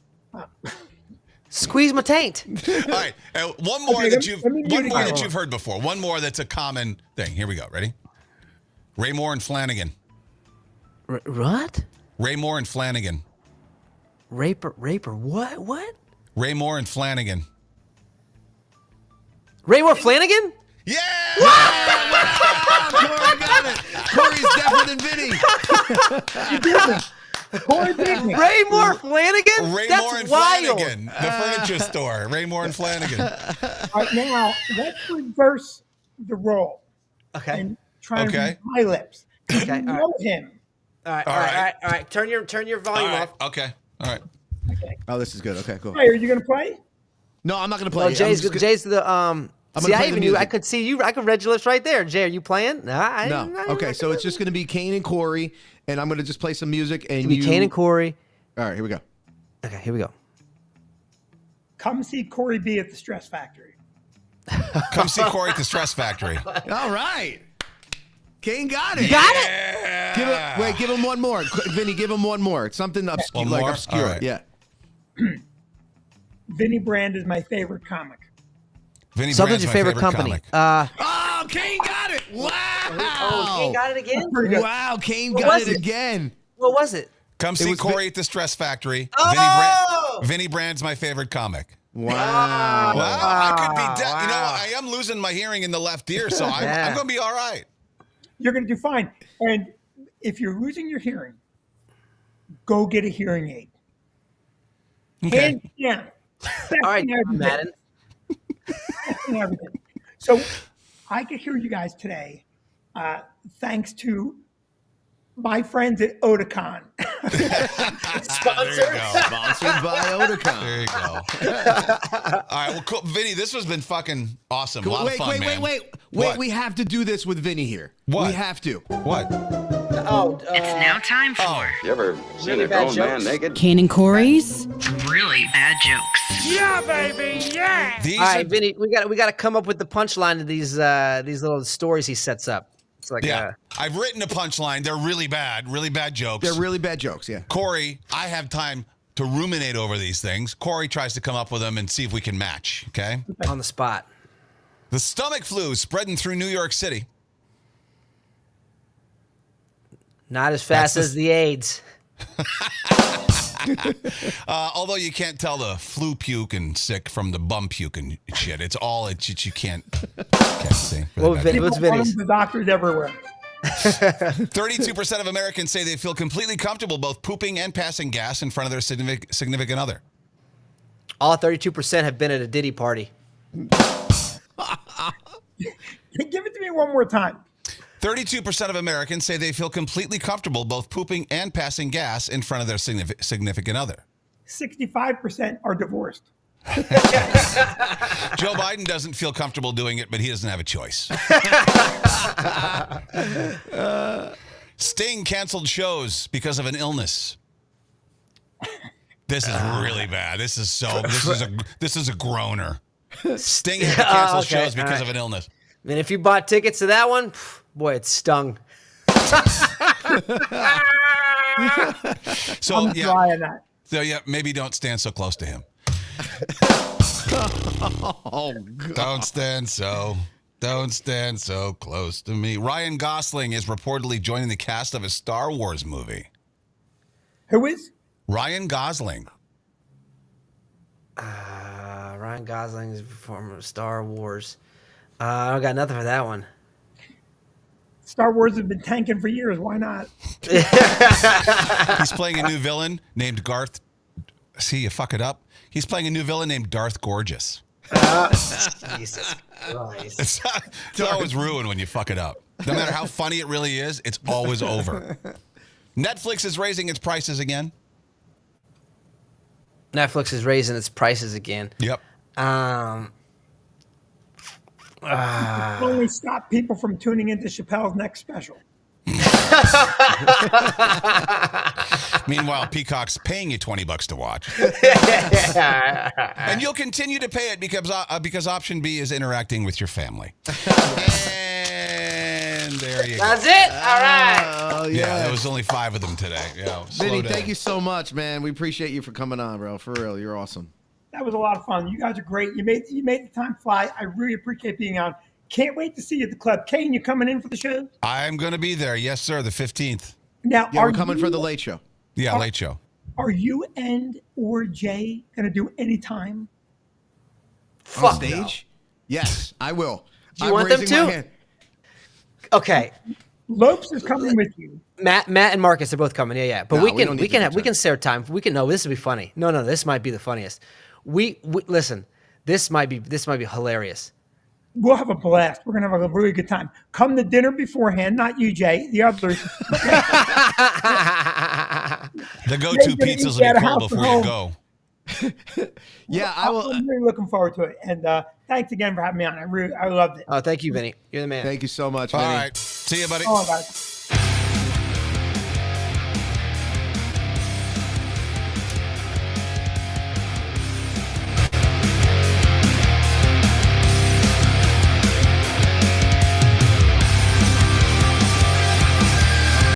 Squeeze my taint. All right. One more Okay, that let me read it again. you've heard before. One more that's a common thing. Here we go. Ready? Raymore and Flanagan. What? Raymore and Flanagan. Raper. What? Raymore and Flanagan. Raymore Flanagan? Yeah! Corey got it. Corey's deafer than Vinnie. Corey beat me. Raymore Flanagan? Raymore That's and wild. Flanagan. The furniture store. Raymore and Flanagan. All right, now let's reverse the role Okay. and try and Okay. read my lips. Okay, You all know him. All right. All All right. Turn your All volume right. off. Okay. All right. Okay. Oh, this is good. Okay, cool. Hey, are you gonna play? No, I'm not gonna Well, play. Jay's the I'm See, gonna I play the even knew. I music. could see you. I could read your lips right there. Jay, are you playing? No. Okay, so it's just gonna be Kane and Corey, and I'm gonna just play some music, and Be Kane and Corey. All right, here we go. Okay, here we go. Come see Corey B at the Stress Factory. Come see Corey at the Stress Factory. All right. Kane got it. You got it. Give him one more. Vinny, give him one more. Something obscure. One Like more? obscure. All right. Yeah. Vinnie Brand is my favorite comic. Vinnie Something's Brand's your my favorite company. comic. Oh, Kane got it. Wow. Oh, Kane got it again. Wow, Kane What got was it it? again. What was it? Come see was Corey at the Stress Factory. Oh! Vinnie Brand's my favorite comic. Wow. Wow, I could be dead. You know, I am losing my hearing in the left ear, so I'm going to be all right. You're going to do fine. And if you're losing your hearing, go get a hearing aid. Okay. Hands down. All right, Best thing I ever did. Madden. Best thing I ever did. So I could hear you guys today thanks to my friends at Oticon. Sponsor. Sponsored by Oticon. There you go. All right, well, cool. Vinny, this has been fucking awesome. A lot of fun, man. Wait. What? We have to do this with Vinny here. What? We have to. What? Oh, It's now time for You ever seen Really a bad grown man jokes. naked? Kane and Corey's really bad jokes. These all right, are, Vinny. We got to come up with the punchline to these little stories he sets up. It's like yeah. I've written a punchline. They're really bad jokes. They're really bad jokes, yeah. Corey, I have time to ruminate over these things. Corey tries to come up with them and see if we can match, okay? on the spot. The stomach flu spreading through New York City. Not as fast That's as the AIDS. Although you can't tell the flu puke and sick from the bum puke and shit. It's you can't see. What's People Vinny's? want the doctors everywhere. 32% of Americans say they feel completely comfortable both pooping and passing gas in front of their significant other. All 32% have been at a Diddy party. Give it to me one more time. 32% of Americans say they feel completely comfortable both pooping and passing gas in front of their significant other. 65% are divorced. Joe Biden doesn't feel comfortable doing it, but he doesn't have a choice. Sting canceled shows because of an illness. This is really bad. This is a groaner. Sting had to cancel Okay, shows because all of an illness. And if you bought tickets to that one, boy, it stung. So I'm dry on that. Maybe don't stand so close to him. Oh, God. Don't stand so close to me. Ryan Gosling is reportedly joining the cast of a Star Wars movie. Who is? Ryan Gosling. Ryan Gosling is from Star Wars. I got nothing for that one. Star Wars has been tanking for years. Why not? He's playing a new villain named Garth. See, you fuck it up. He's playing a new villain named Darth Gorgeous. Jesus Christ. It's always ruined when you fuck it up. No matter how funny it really is, it's always over. Netflix is raising its prices again. Netflix is raising its prices again. Yep. Only stop people from tuning into Chappelle's next special. Meanwhile, Peacock's paying you $20 to watch. And you'll continue to pay it because option B is interacting with your family. And there you go. That's it? All right. Oh, Yeah, there yeah. was only 5 of them today. Yeah, Vinny, thank you so much, man. We appreciate you for coming on, bro. For real, you're awesome. That was a lot of fun. You guys are great. You made the time fly. I really appreciate being on. Can't wait to see you at the club. Kane, you coming in for the show? I'm going to be there. Yes, sir. The 15th. Now, Yeah, we're coming for the late show. Yeah, late show. Are you and or Jay gonna do any time? On Fuck stage? Yes, I will. Do you want them raising my to? hand. Okay. Lopes is coming with you. Matt and Marcus are both coming. Yeah. But No, we we can don't need we to can do have we time. can share time. We can this would be funny. No, this might be the funniest. We listen. This might be hilarious. We'll have a blast. We're gonna have a really good time. Come to dinner beforehand, not you, Jay. The others. The go-to Jay's gonna pizzas eat will at be a cold house before at you home. go. Yeah, I will. I'm really looking forward to it. And thanks again for having me on. I loved it. Oh, thank you, Vinny. You're the man. Thank you so much, All Vinny. right. See you, buddy. Oh, guys.